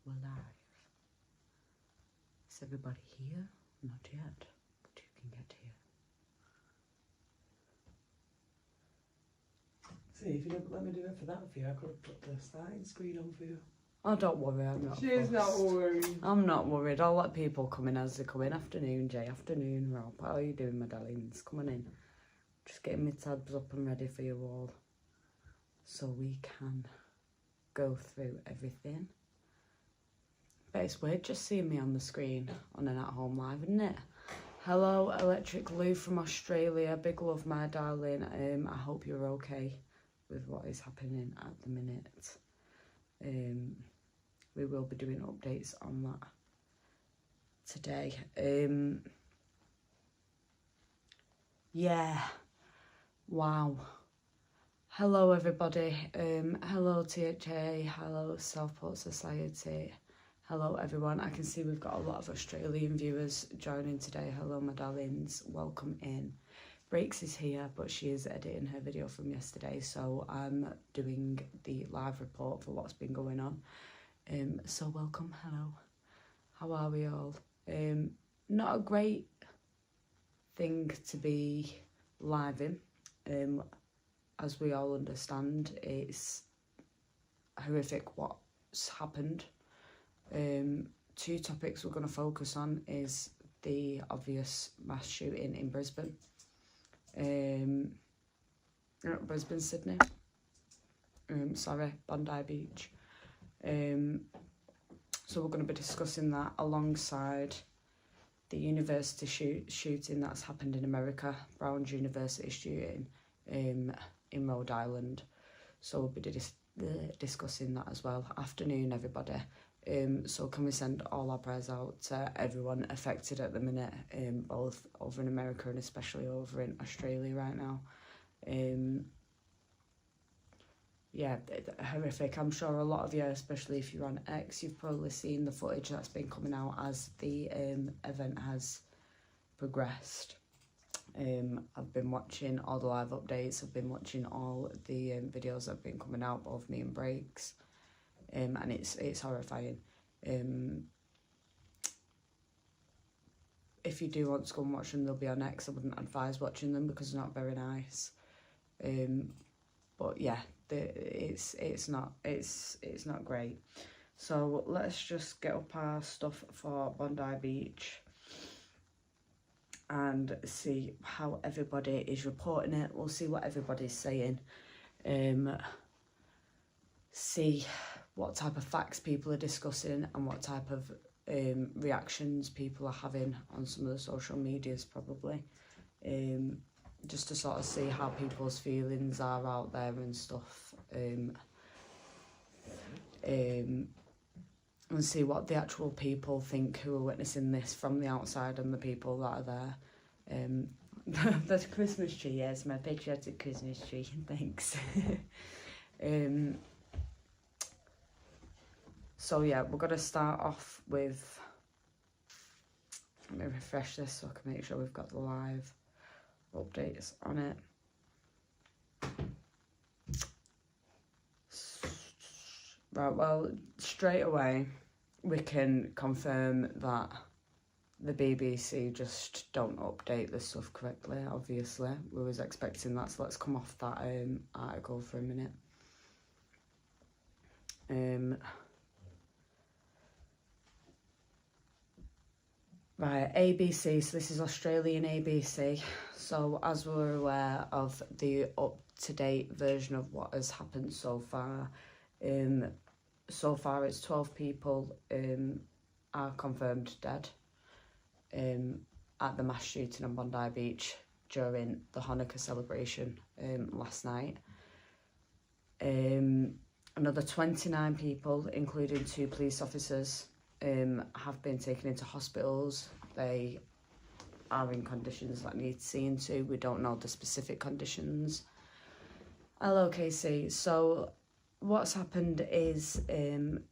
we're live. Is everybody here? Not yet, but you can get here. See, if you don't let me do it for that for you, I could have put the starting screen on for you. Oh, don't worry, I'm not. She's not worried. I'm not worried. I'll let people come in as they come in. Afternoon, Jay. Afternoon, Rob. How are you doing, my darlings? Come on in. Just getting my tabs up and ready for you all, so we can go through everything. But it's weird just seeing me on the screen on an at-home live, isn't it? Hello, Electric Lou from Australia. Big love, my darling. I hope you're okay with what is happening at the minute. We will be doing updates on that today. Yeah. Wow. Hello, everybody. Hello, THA. Hello, Southport Society. Hello, everyone. I can see we've got a lot of Australian viewers joining today. Hello, my darlings. Welcome in. Breaks is here, but she is editing her video from yesterday, so I'm doing the live report for what's been going on. So welcome. Hello. How are we all? Not a great thing to be live in. As we all understand, it's horrific what's happened. Two topics we're going to focus on is the obvious mass shooting in Brisbane. Brisbane, Sydney. Bondi Beach. So we're going to be discussing that alongside the university shooting that's happened in America, Brown's University shooting in Rhode Island. So we'll be discussing that as well. Afternoon, everybody. So can we send all our prayers out to everyone affected at the minute, both over in America and especially over in Australia right now. Yeah, horrific. I'm sure a lot of you, especially if you're on X, you've probably seen the footage that's been coming out as the event has progressed. I've been watching all the live updates. I've been watching all the videos that have been coming out, both me and Breaks. And it's horrifying. If you do want to go and watch them, they'll be on X. I wouldn't advise watching them because they're not very nice. But yeah, it's not great. So let's just get up our stuff for Bondi Beach and see how everybody is reporting it. We'll see what everybody's saying. See what type of facts people are discussing and what type of reactions people are having on some of the social medias, probably. Just to sort of see how people's feelings are out there and stuff. And see what the actual people think who are witnessing this from the outside and the people that are there. The Christmas tree, yes, my patriotic Christmas tree, thanks. So yeah, we're going to start off with, let me refresh this so I can make sure we've got the live updates on it. Right, well, straight away we can confirm that the BBC just don't update the stuff correctly, obviously. We was expecting that, so let's come off that article for a minute. Right, ABC, so this is Australian ABC. So as we're aware of the up-to-date version of what has happened so far, it's 12 people are confirmed dead at the mass shooting on Bondi Beach during the Hanukkah celebration last night. Another 29 people, including 2 police officers, have been taken into hospitals. They are in conditions that need seeing to. We don't know the specific conditions. Hello, Casey. So what's happened is in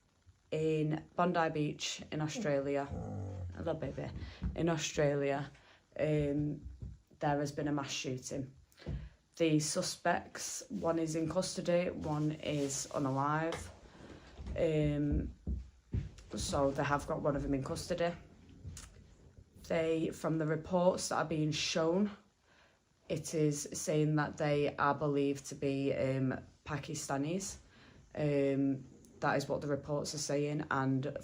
Bondi Beach in Australia, hello baby, in Australia, there has been a mass shooting. The suspects, one is in custody, one is unalive. So they have got one of them in custody. From the reports that are being shown, it is saying that they are believed to be Pakistanis. That is what the reports are saying, and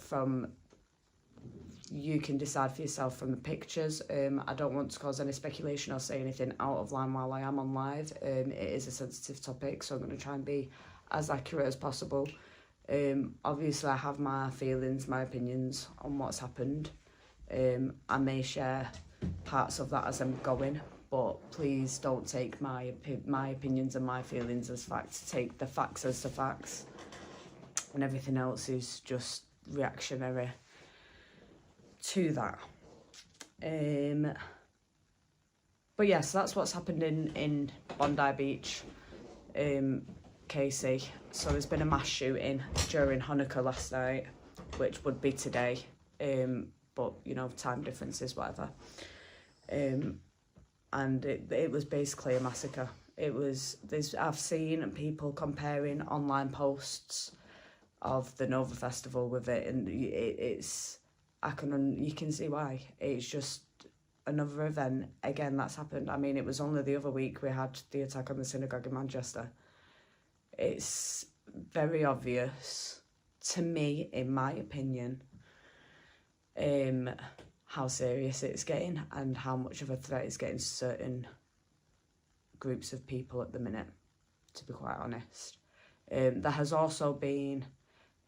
you can decide for yourself from the pictures. I don't want to cause any speculation or say anything out of line while I am on live. It is a sensitive topic, so I'm going to try and be as accurate as possible. Obviously, I have my feelings, my opinions on what's happened. I may share parts of that as I'm going, but please don't take my opinions and my feelings as facts. Take the facts as the facts, and everything else is just reactionary to that. But yes, that's what's happened in Bondi Beach, KC. So there's been a mass shooting during Hanukkah last night, which would be today, but you know, time differences, whatever. And it was basically a massacre. I've seen people comparing online posts of the Nova Festival with it, and you can see why. It's just another event again that's happened. I mean, it was only the other week we had the attack on the synagogue in Manchester. It's very obvious to me, in my opinion, how serious it's getting and how much of a threat it's getting to certain groups of people at the minute, to be quite honest. There has also been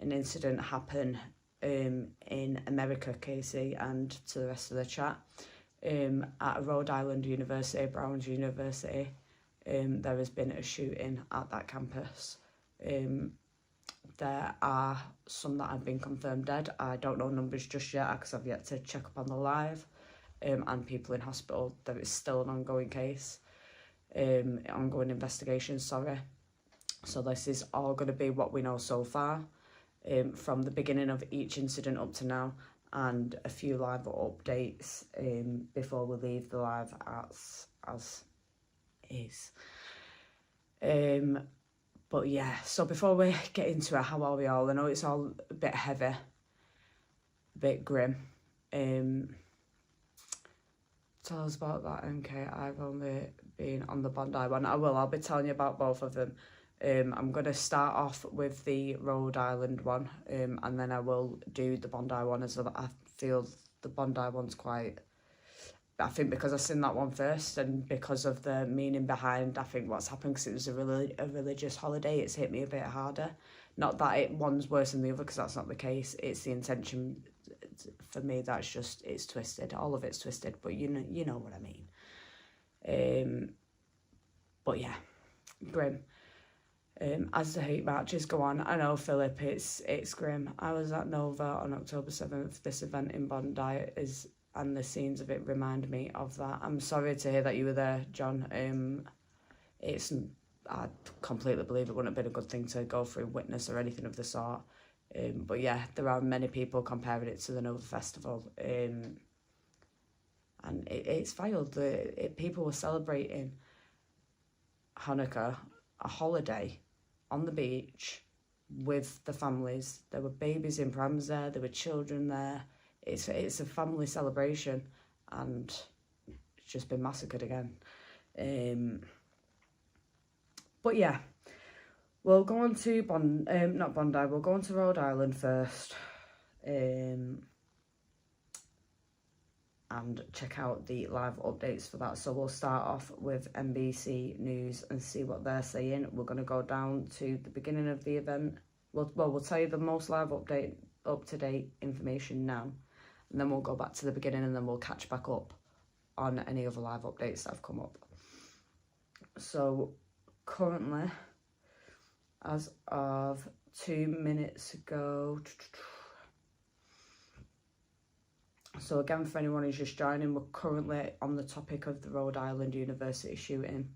an incident happen in America, Casey, and to the rest of the chat, at Rhode Island University, Brown's University. There has been a shooting at that campus. There are some that have been confirmed dead. I don't know numbers just yet because I've yet to check up on the live. And people in hospital. There is still an ongoing case, ongoing investigation, sorry. So this is all going to be what we know so far, from the beginning of each incident up to now, and a few live updates before we leave the live as is. But yeah, so before we get into it, how are we all? I know it's all a bit heavy, a bit grim. Tell us about that, MK. I've only been on the Bondi one. I'll be telling you about both of them. I'm going to start off with the Rhode Island one, and then I will do the Bondi one as well. I feel the Bondi one's quite... I think because I've seen that one first, and because of the meaning behind, I think what's happened, because it was a religious holiday, it's hit me a bit harder. Not that one's worse than the other, because that's not the case. It's the intention. For me, that's just, it's twisted. All of it's twisted, but you know what I mean. But yeah, grim. As the hate marches go on, I know, Philip, it's grim. I was at Nova on October 7th. This event in Bondi and the scenes of it remind me of that. I'm sorry to hear that you were there, John. I completely believe it wouldn't have been a good thing to go through, witness or anything of the sort. But yeah, there are many people comparing it to the Nova Festival. And it's filed. People were celebrating Hanukkah, a holiday, on the beach with the families. There were babies in prams there, there were children there. It's a family celebration, and it's just been massacred again. But yeah, we'll go on to not Bondi, we'll go on to Rhode Island first, and check out the live updates for that. So we'll start off with NBC News and see what they're saying. We're going to go down to the beginning of the event. We'll tell you the most live up-to-date information now, and then we'll go back to the beginning, and then we'll catch back up on any other live updates that have come up. So currently, as of 2 minutes ago, so again, for anyone who's just joining, we're currently on the topic of the Rhode Island University shooting.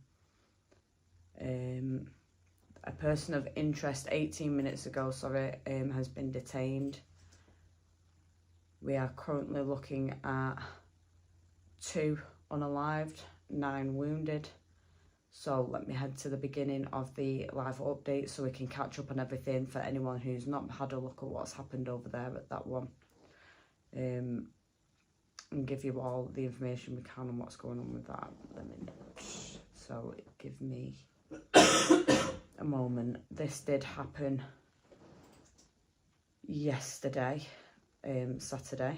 A person of interest 18 minutes ago, has been detained. We are currently looking at 2 unalived, 9 wounded. So let me head to the beginning of the live update so we can catch up on everything for anyone who's not had a look at what's happened over there at that one. And give you all the information we can on what's going on with that. So give me a moment. This did happen yesterday, Saturday.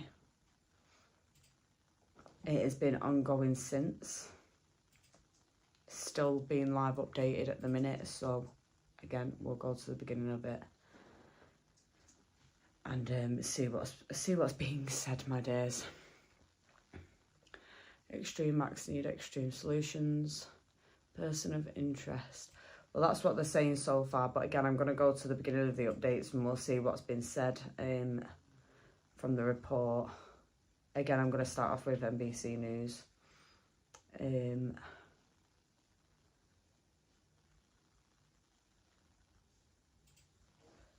It has been ongoing since. Still being live updated at the minute, so again we'll go to the beginning of it and see what's being said, my days. Extreme Max need extreme solutions. Person of interest. Well, that's what they're saying so far, but again I'm going to go to the beginning of the updates and we'll see what's been said from the report. Again, I'm going to start off with NBC News.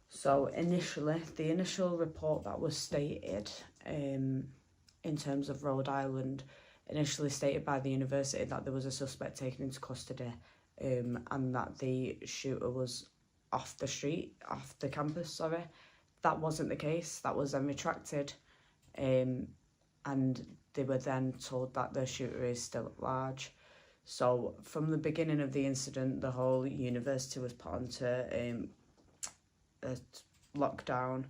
So initially, the initial report that was stated in terms of Rhode Island, initially stated by the university that there was a suspect taken into custody and that the shooter was off the campus, sorry. That wasn't the case. That was then retracted and they were then told that the shooter is still at large. So from the beginning of the incident, the whole university was put onto a lockdown.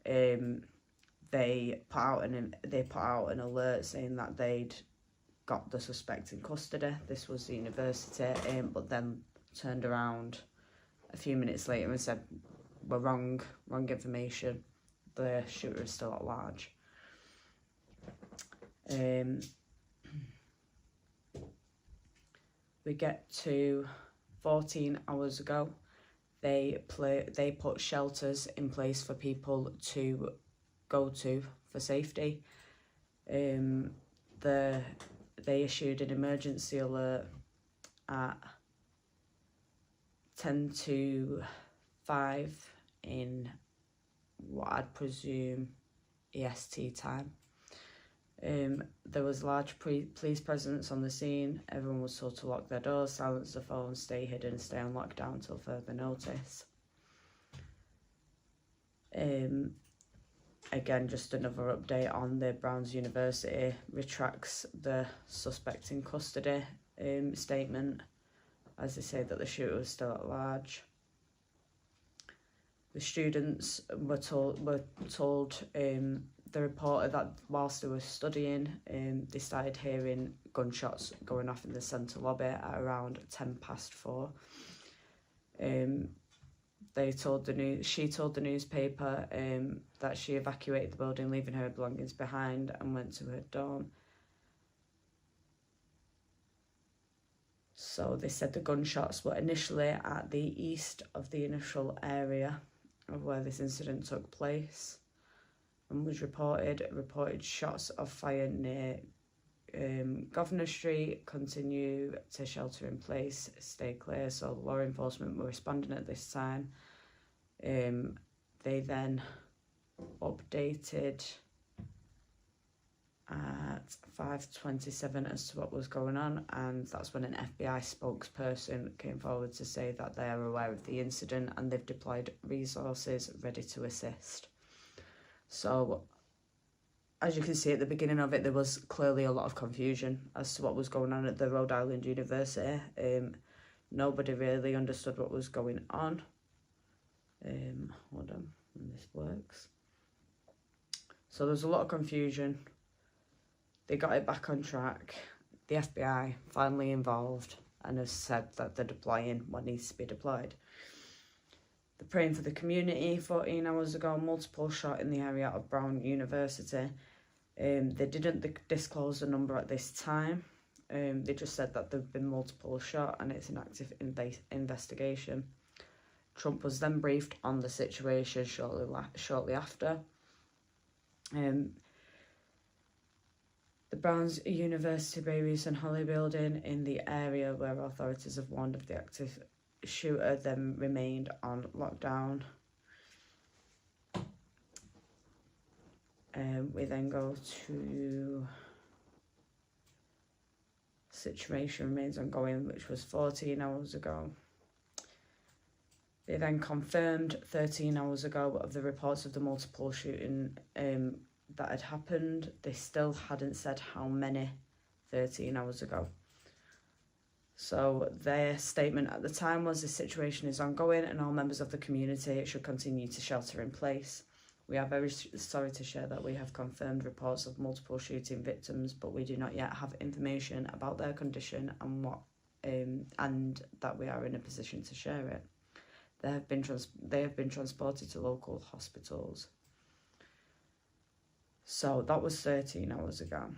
They put out an alert saying that they'd got the suspect in custody. This was the university, but then turned around a few minutes later and said, we're wrong information. The shooter is still at large. We get to 14 hours ago. They put shelters in place for people to go to for safety. They issued an emergency alert at 10 to 5 in what I'd presume EST time. There was large police presence on the scene. Everyone was told to lock their doors, silence the phones, stay hidden, stay on lockdown until further notice. Again, just another update on the Browns University retracts the suspect in custody statement, as they say that the shooter was still at large. The students were told the reporter that whilst they were studying, they started hearing gunshots going off in the centre lobby at around 4:10. She told the newspaper that she evacuated the building, leaving her belongings behind, and went to her dorm. So they said the gunshots were initially at the east of the initial area of where this incident took place, and was reported shots of fire near Governor Street. Continue to shelter in place, stay clear. So law enforcement were responding at this time. They then updated at 5:27 as to what was going on, and that's when an FBI spokesperson came forward to say that they are aware of the incident and they've deployed resources ready to assist. So as you can see at the beginning of it, there was clearly a lot of confusion as to what was going on at the Rhode Island University. Nobody really understood what was going on. Hold on, when this works. So there's a lot of confusion. They got it back on track. The FBI finally involved and has said that they're deploying what needs to be deployed. They're praying for the community. 14 hours ago, multiple shot in the area of Brown University. They didn't disclose the number at this time. They just said that there have been multiple shot and it's an active investigation. Trump was then briefed on the situation shortly after. The Browns University Babies and Holly building in the area where authorities have warned of the active shooter then remained on lockdown. We then go to situation remains ongoing, which was 14 hours ago. They then confirmed 13 hours ago of the reports of the multiple shooting that had happened. They still hadn't said how many 13 hours ago. So their statement at the time was the situation is ongoing and all members of the community should continue to shelter in place. We are very sorry to share that we have confirmed reports of multiple shooting victims, but we do not yet have information about their condition and that we are in a position to share it. They have been transported to local hospitals. So that was 13 hours ago.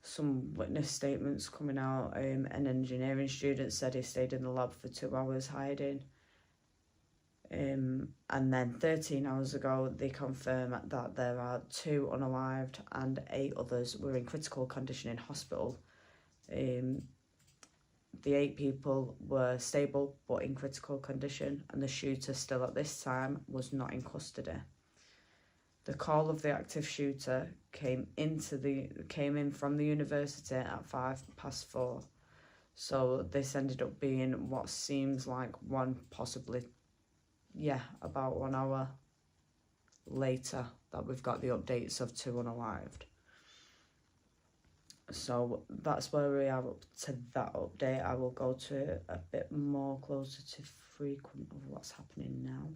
Some witness statements coming out. An engineering student said he stayed in the lab for 2 hours hiding. And then 13 hours ago, they confirm that there are 2 unalived and 8 others were in critical condition in hospital. The 8 people were stable but in critical condition, and the shooter still at this time was not in custody. The call of the active shooter came in from the university at 4:05. So this ended up being what seems like about 1 hour later that we've got the updates of 2 unalived. So that's where we are up to that update. I will go to a bit more closer to frequent of what's happening now.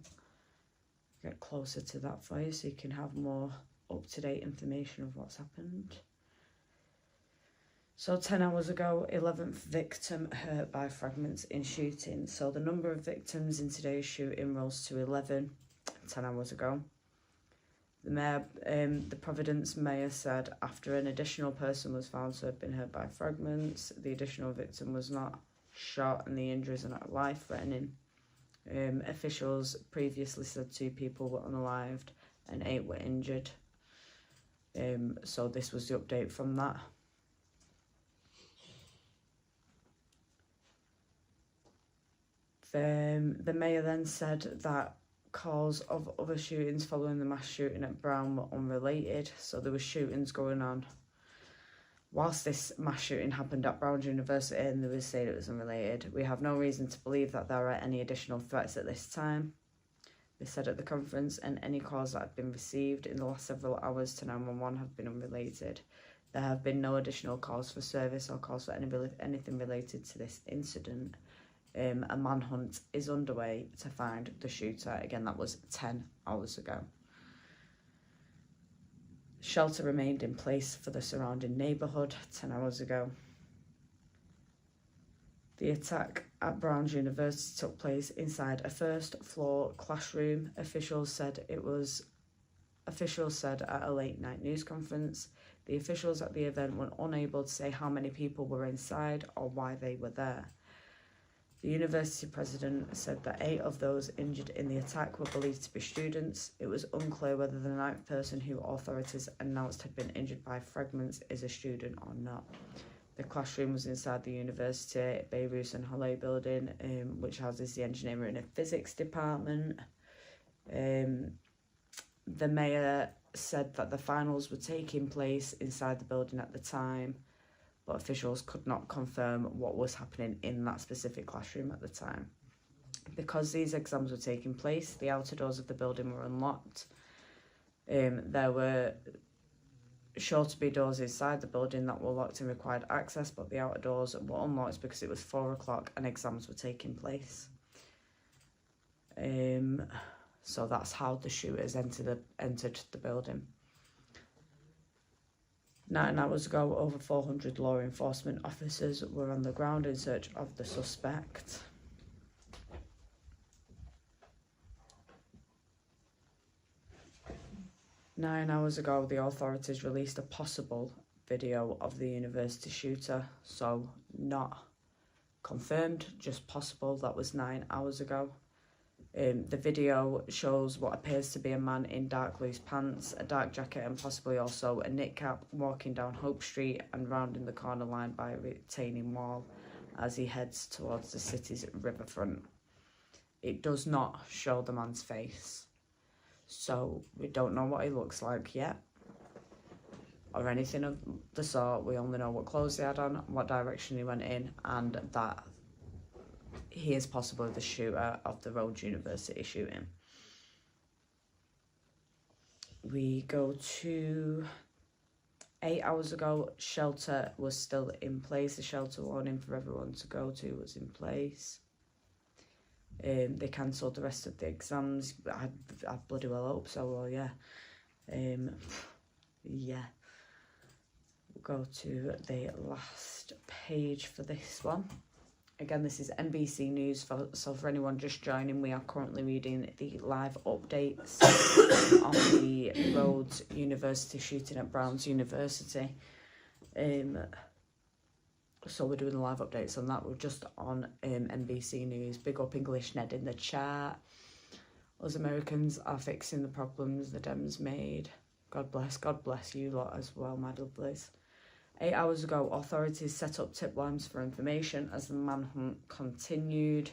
Get closer to that for you so you can have more up-to-date information of what's happened. So 10 hours ago, 11th victim hurt by fragments in shooting. So the number of victims in today's shooting rose to 11 10 hours ago. The Providence mayor said after an additional person was found to have been hurt by fragments, the additional victim was not shot and the injuries are not life-threatening. Officials previously said 2 people were unalived and 8 were injured. So this was the update from that. The mayor then said that calls of other shootings following the mass shooting at Brown were unrelated. So there were shootings going on whilst this mass shooting happened at Brown University, and they were saying it was unrelated. We have no reason to believe that there are any additional threats at this time, they said at the conference, and any calls that have been received in the last several hours to 911 have been unrelated. There have been no additional calls for service or calls for anything related to this incident. A manhunt is underway to find the shooter. Again, that was 10 hours ago. Shelter remained in place for the surrounding neighbourhood 10 hours ago. The attack at Brown's University took place inside a first-floor classroom. Officials said at a late-night news conference. The officials at the event were unable to say how many people were inside or why they were there. The university president said that 8 of those injured in the attack were believed to be students. It was unclear whether the 9th person who authorities announced had been injured by fragments is a student or not. The classroom was inside the university Beirut and Halle building, which houses the engineering and physics department. The mayor said that the finals were taking place inside the building at the time, but officials could not confirm what was happening in that specific classroom at the time. Because these exams were taking place, the outer doors of the building were unlocked. There were sure to be doors inside the building that were locked and required access, but the outer doors were unlocked because it was 4 o'clock and exams were taking place. So that's how the shooters entered the building. 9 hours ago, over 400 law enforcement officers were on the ground in search of the suspect. Nine hours ago, the authorities released a possible video of the university shooter, so not confirmed, just possible. That was 9 hours ago. The video shows what appears to be a man in dark loose pants, a dark jacket and possibly also a knit cap walking down Hope Street and rounding the corner line by a retaining wall as he heads towards the city's riverfront. It does not show the man's face. So we don't know what he looks like yet, or anything of the sort. We only know what clothes he had on, what direction he went in, and that he is possibly the shooter of the Rhode University shooting. We go to 8 hours ago, shelter was still in place. The shelter warning for everyone to go to was in place. They cancelled the rest of the exams. I bloody well hope so. Well, yeah. Yeah. We'll go to the last page for this one. Again, this is NBC News. So for anyone just joining, we are currently reading the live updates on the Rhodes University shooting at Brown's University. So we're doing the live updates on that. We're just on NBC News. Big up English Ned in the chat. Us Americans are fixing the problems the Dems made. God bless you lot as well, my lovelies. 8 hours ago, authorities set up tip lines for information as the manhunt continued.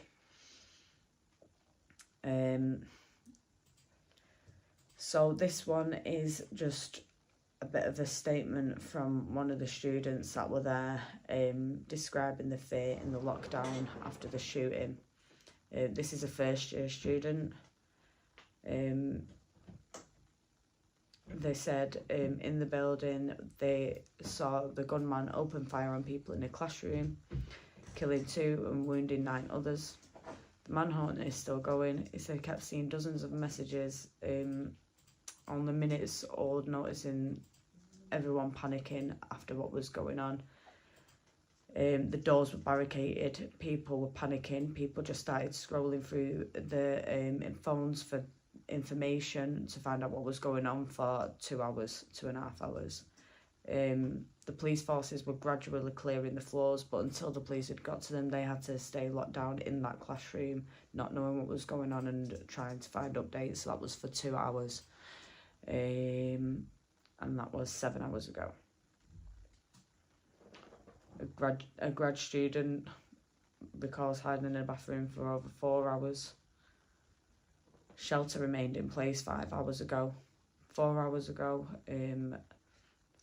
So this one is just a bit of a statement from one of the students that were there, describing the fear in the lockdown after the shooting. This is a first year student. They said in the building they saw the gunman open fire on people in a classroom, killing 2 and wounding 9 others. The manhunt is still going. He said he kept seeing dozens of messages on the minutes, all noticing everyone panicking after what was going on. The doors were barricaded, people were panicking, people just started scrolling through the phones for information to find out what was going on for 2.5 hours. The police forces were gradually clearing the floors, but until the police had got to them, they had to stay locked down in that classroom, not knowing what was going on and trying to find updates. So that was for 2 hours. And that was 7 hours ago. A grad student recalls hiding in a bathroom for over 4 hours. Shelter remained in place 5 hours ago. 4 hours ago,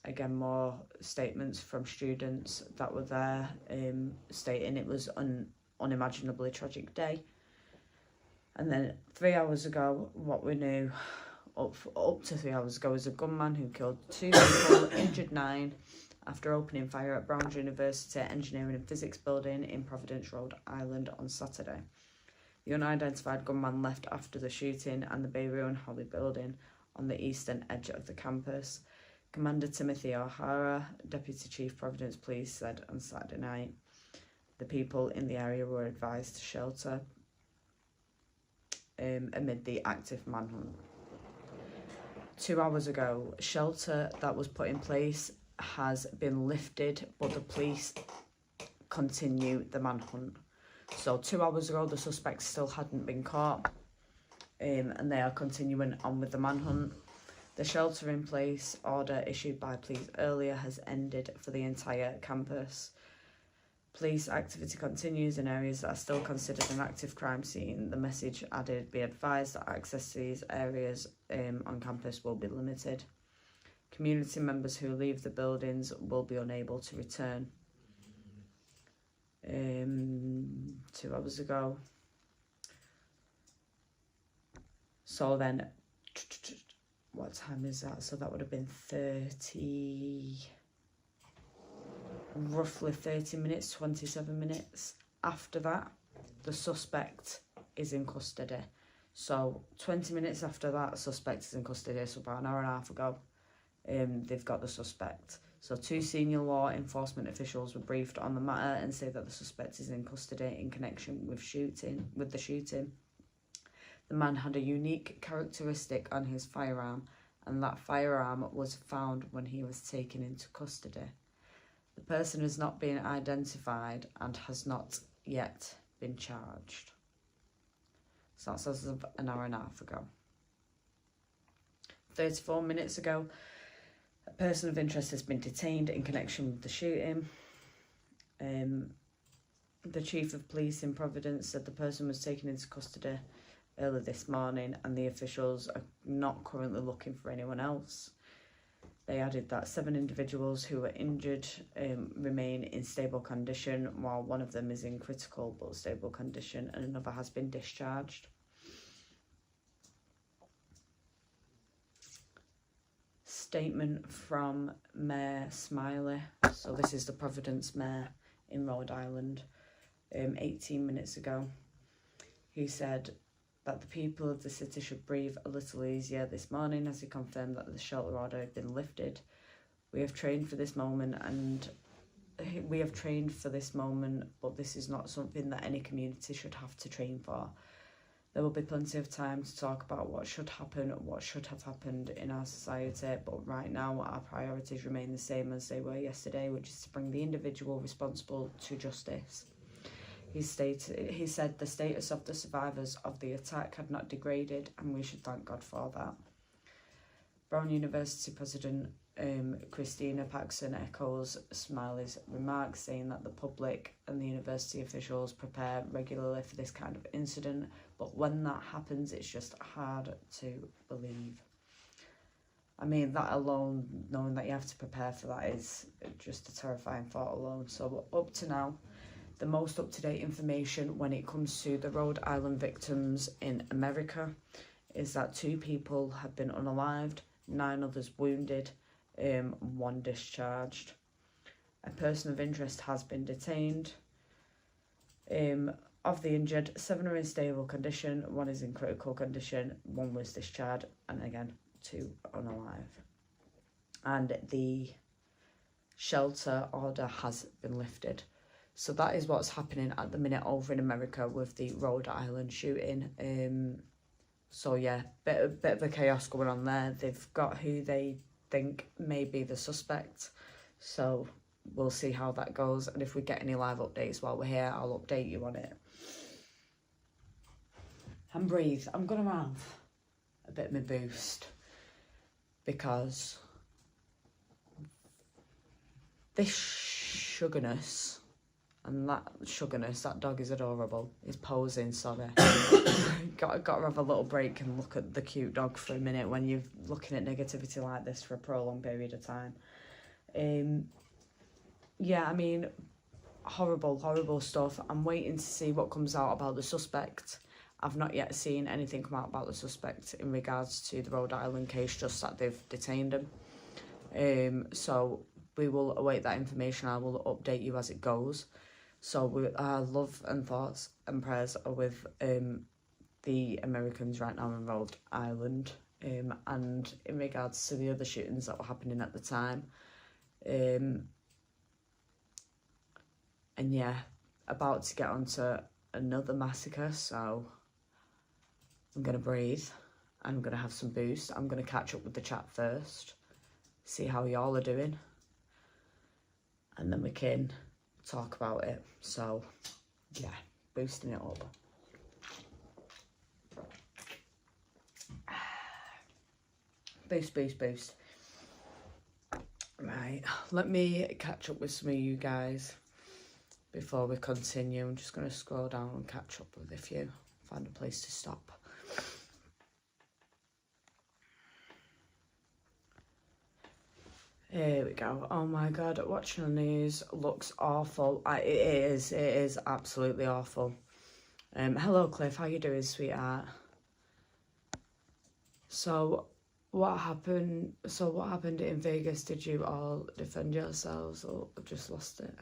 again, more statements from students that were there, stating it was an unimaginably tragic day. And then 3 hours ago, what we knew up to 3 hours ago is a gunman who killed 2 people, injured 9, after opening fire at Brown's University Engineering and Physics building in Providence, Rhode Island on Saturday. The unidentified gunman left after the shooting and the Bayview and Holly building on the eastern edge of the campus. Commander Timothy O'Hara, Deputy Chief Providence Police, said on Saturday night the people in the area were advised to shelter amid the active manhunt. 2 hours ago, shelter that was put in place has been lifted, but the police continue the manhunt. So 2 hours ago, the suspects still hadn't been caught, and they are continuing on with the manhunt. The shelter in place order issued by police earlier has ended for the entire campus. Police activity continues in areas that are still considered an active crime scene. The message added, be advised that access to these areas on campus will be limited. Community members who leave the buildings will be unable to return. 2 hours ago. So then, what time is that? So that would have been roughly 30 minutes, 27 minutes. After that, the suspect is in custody. So 20 minutes after that, suspect is in custody. So about an hour and a half ago, they've got the suspect. So 2 senior law enforcement officials were briefed on the matter and say that the suspect is in custody in connection with the shooting. The man had a unique characteristic on his firearm, and that firearm was found when he was taken into custody. The person has not been identified and has not yet been charged. So that's as of an hour and a half ago. 34 minutes ago, a person of interest has been detained in connection with the shooting. The chief of police in Providence said the person was taken into custody early this morning, and the officials are not currently looking for anyone else. They added that 7 individuals who were injured remain in stable condition, while one of them is in critical but stable condition and another has been discharged. Statement from Mayor Smiley. So this is the Providence Mayor in Rhode Island. 18 minutes ago, he said that the people of the city should breathe a little easier this morning as he confirmed that the shelter order had been lifted. We have trained for this moment, but this is not something that any community should have to train for. There will be plenty of time to talk about what should happen, what should have happened in our society, but right now our priorities remain the same as they were yesterday, which is to bring the individual responsible to justice. He said the status of the survivors of the attack had not degraded, and we should thank God for that. Brown University President Christina Paxson echoes Smiley's remarks, saying that the public and the university officials prepare regularly for this kind of incident, but when that happens, it's just hard to believe. I mean, that alone, knowing that you have to prepare for that, is just a terrifying thought alone. So up to now, the most up-to-date information when it comes to the Rhode Island victims in America is that 2 people have been unalived, 9 others wounded, 1 discharged. A person of interest has been detained. Of the injured, 7 are in stable condition, 1 is in critical condition, 1 was discharged, and again, 2 unalive. And the shelter order has been lifted. So that is what's happening at the minute over in America with the Rhode Island shooting. So yeah, bit of a chaos going on there. They've got who they think may be the suspect. So we'll see how that goes. And if we get any live updates while we're here, I'll update you on it. And breathe. I'm going to have a bit of a boost because this sugarness and that sugarness, that dog is adorable. He's posing, sorry. got to have a little break and look at the cute dog for a minute when you're looking at negativity like this for a prolonged period of time. Yeah, I mean, horrible stuff. I'm waiting to see what comes out about the suspect. I've not yet seen anything come out about the suspect in regards to the Rhode Island case, just that they've detained him. So we will await that information. I will update you as it goes. So our love and thoughts and prayers are with the Americans right now in Rhode Island, and in regards to the other shootings that were happening at the time. And yeah, about to get onto another massacre, so I'm going to breathe. I'm going to have some boost. I'm going to catch up with the chat first, see how y'all are doing, and then we can talk about it. So yeah, boosting it up. Boost. Right, let me catch up with some of you guys before we continue. I'm just going to scroll down and catch up with a few, find a place to stop. Here we go. Oh my god, watching the news looks awful. It is absolutely awful. Hello Cliff, how you doing, sweetheart? So what happened in Vegas? Did you all defend yourselves? Or I've just lost it.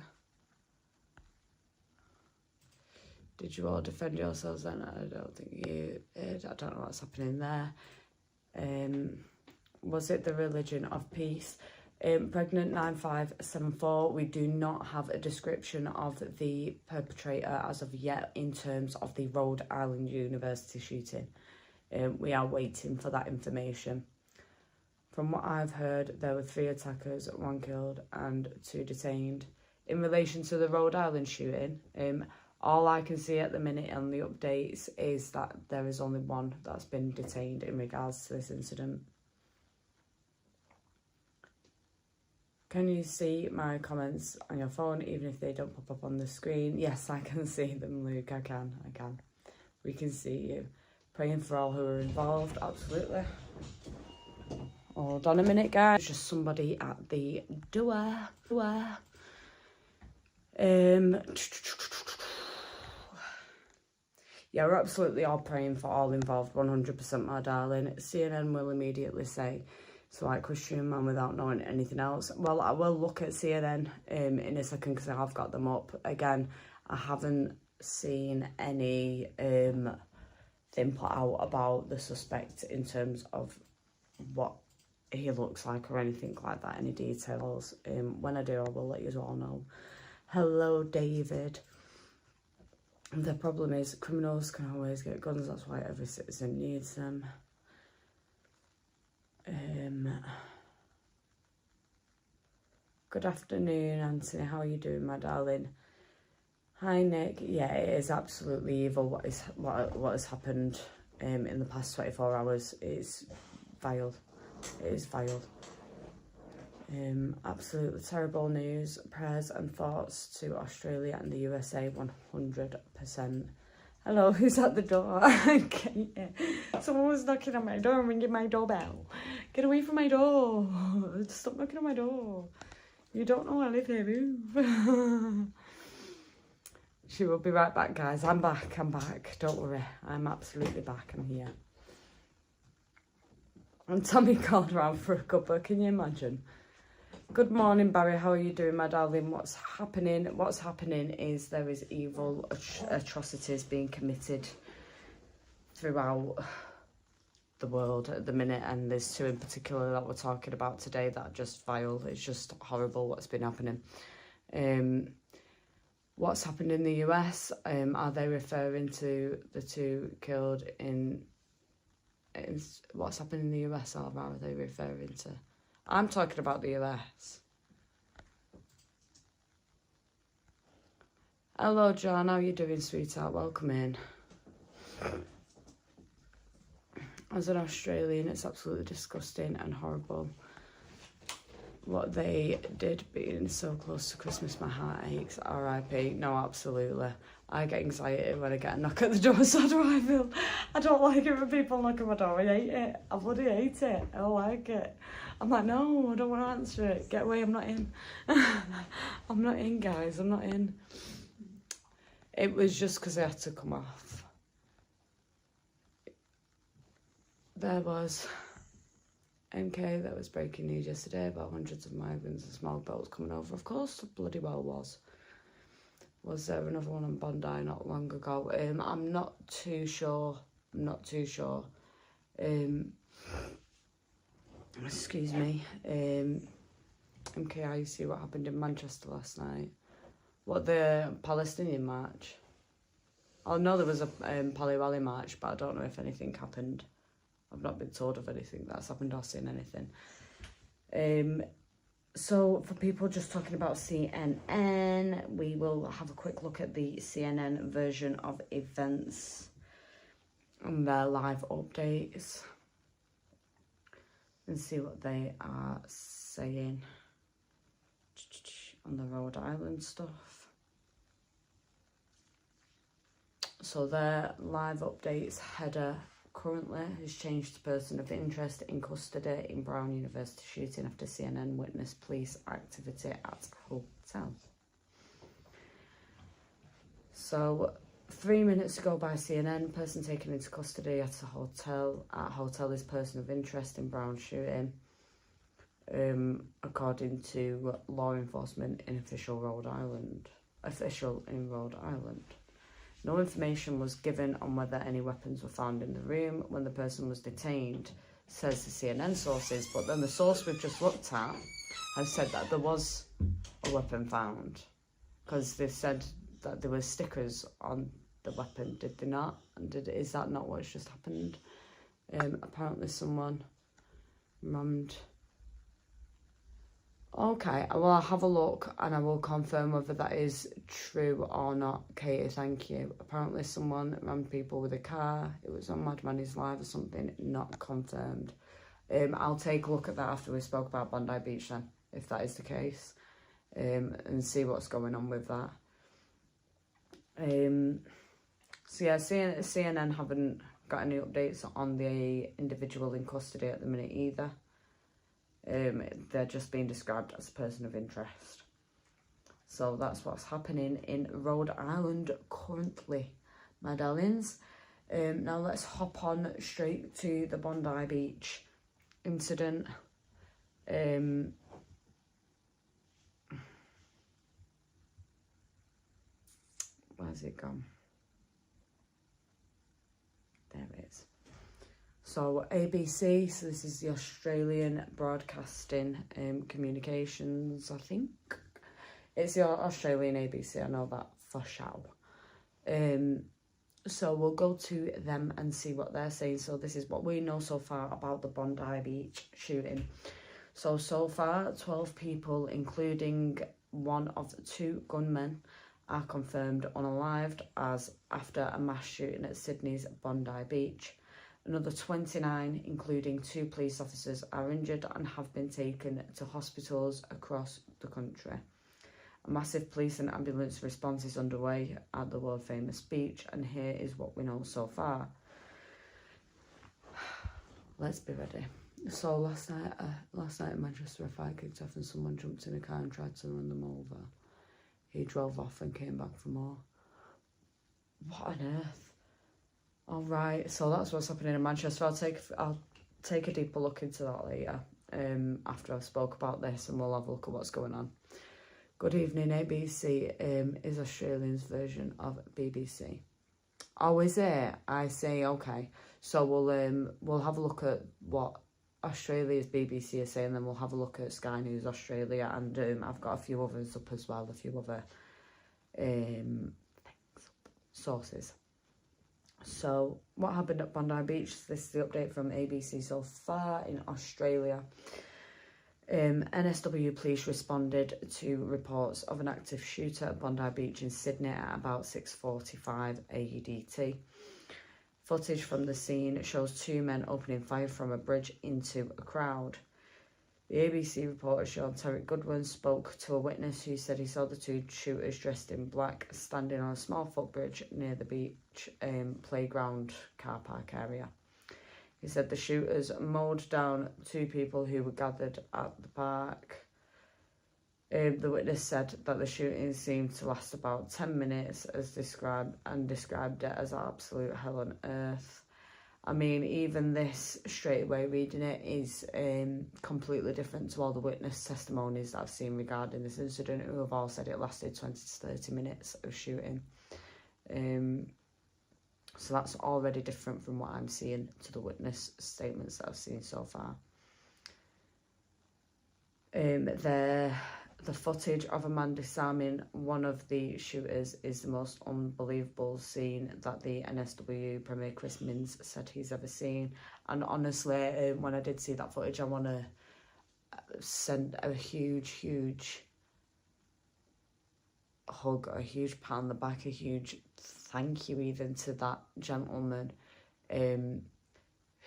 Did you all defend yourselves then? I don't think you did. I don't know what's happening there. Was it the religion of peace? Pregnant 9574, we do not have a description of the perpetrator as of yet in terms of the Rhode Island University shooting. We are waiting for that information. From what I've heard, there were 3 attackers, 1 killed and 2 detained. In relation to the Rhode Island shooting, all I can see at the minute on the updates is that there is only 1 that's been detained in regards to this incident. Can you see my comments on your phone, even if they don't pop up on the screen? Yes, I can see them, Luke. I can. We can see you. Praying for all who are involved, absolutely. Hold on a minute, guys. There's just somebody at the door. Yeah, we're absolutely all praying for all involved, 100%, my darling. CNN will immediately say, it's like Christian man without knowing anything else. Well, I will look at CNN in a second because I have got them up. Again, I haven't seen any thing put out about the suspect in terms of what he looks like or anything like that, any details. When I do, I will let you all know. Hello, David. The problem is criminals can always get guns. That's why every citizen needs them. Good afternoon, Anthony. How are you doing, my darling? Hi, Nick. Yeah, it is absolutely evil what has happened in the past 24 hours. It's vile. It is vile. Absolutely terrible news. Prayers and thoughts to Australia and the USA, 100%. Hello, who's at the door? Someone was knocking on my door and ringing my doorbell. Get away from my door. Stop knocking on my door. You don't know I live here, move. She will be right back, guys. I'm back. Don't worry. I'm absolutely back. I'm here. And Tommy called around for a cuppa. Can you imagine? Good morning, Barry. How are you doing, my darling? What's happening? What's happening is there is evil atrocities being committed throughout the world at the minute, and there's two in particular that we're talking about today that are just vile. It's just horrible what's been happening. What's happened in the US? Are they referring to the two killed in what's happened in the US, or are they referring to? I'm talking about the US. Hello, John. How are you doing, sweetheart? Welcome in. As an Australian, it's absolutely disgusting and horrible what they did, being so close to Christmas. My heart aches. R.I.P. No, absolutely. I get anxiety when I get a knock at the door, so do I feel. I don't like it when people knock at my door. I hate it. I bloody hate it. I don't like it. I'm like, no, I don't want to answer it. Get away, I'm not in. I'm not in, guys. I'm not in. It was just because I had to come off. There was MK, that was breaking news yesterday about hundreds of migrants and small boats coming over. Of course, the bloody well was. Was there another one on Bondi not long ago? I'm not too sure. Excuse me. MK, you see what happened in Manchester last night? What, the Palestinian march? I know there was a Pali Rally march, but I don't know if anything happened. I've not been told of anything that's happened or seen anything. So for people just talking about CNN, we will have a quick look at the CNN version of events and their live updates and see what they are saying on the Rhode Island stuff. So their live updates header currently has changed to person of interest in custody in Brown University shooting after CNN witnessed police activity at hotel. So 3 minutes ago by CNN, person taken into custody at a hotel. At hotel is person of interest in Brown shooting, according to law enforcement in official in Rhode Island. No information was given on whether any weapons were found in the room when the person was detained, says the CNN sources, but then the source we've just looked at has said that there was a weapon found, because they said that there were stickers on the weapon, did they not? And is that not what's just happened? Apparently someone rammed. Okay, well, I'll have a look and I will confirm whether that is true or not. Katie, thank you. Apparently someone rammed people with a car. It was on Mad Money's Live or something, not confirmed. I'll take a look at that after we spoke about Bondi Beach then, if that is the case, and see what's going on with that. So yeah, CNN haven't got any updates on the individual in custody at the minute either. They're just being described as a person of interest. So that's what's happening in Rhode Island currently, my darlings. Now let's hop on straight to the Bondi Beach incident. Where's it gone? There it is. So ABC, so this is the Australian Broadcasting Communications, I think. It's the Australian ABC, I know that for sure. So we'll go to them and see what they're saying. So this is what we know so far about the Bondi Beach shooting. So far, 12 people, including one of the 2 gunmen, are confirmed unalived as after a mass shooting at Sydney's Bondi Beach. Another 29, including 2 police officers, are injured and have been taken to hospitals across the country. A massive police and ambulance response is underway at the world-famous beach, and here is what we know so far. Let's be ready. So last night in Manchester, a fire kicked off and someone jumped in a car and tried to run them over. He drove off and came back for more. What on earth? All right, so that's what's happening in Manchester. I'll take a deeper look into that later. After I've spoke about this, and we'll have a look at what's going on. Good evening, ABC is Australian's version of BBC. Oh, is it? I say okay. So we'll have a look at what Australia's BBC is saying, then we'll have a look at Sky News Australia, and I've got a few others up as well, a few other sources. So what happened at Bondi Beach? This is the update from ABC so far in Australia. NSW police responded to reports of an active shooter at Bondi Beach in Sydney at about 6:45 AUDT. Footage from the scene shows 2 men opening fire from a bridge into a crowd. The ABC reporter Sean Terry Goodwin spoke to a witness who said he saw the 2 shooters dressed in black standing on a small footbridge near the beach playground car park area. He said the shooters mowed down 2 people who were gathered at the park. The witness said that the shooting seemed to last about 10 minutes as described it as absolute hell on earth. I mean, even this, straight away reading it, is completely different to all the witness testimonies that I've seen regarding this incident, who have all said it lasted 20 to 30 minutes of shooting. So that's already different from what I'm seeing to the witness statements that I've seen so far. The footage of a man disarming one of the shooters is the most unbelievable scene that the NSW Premier Chris Minns said he's ever seen. And honestly, when I did see that footage, I want to send a huge hug, a huge pat on the back, a huge thank you even to that gentleman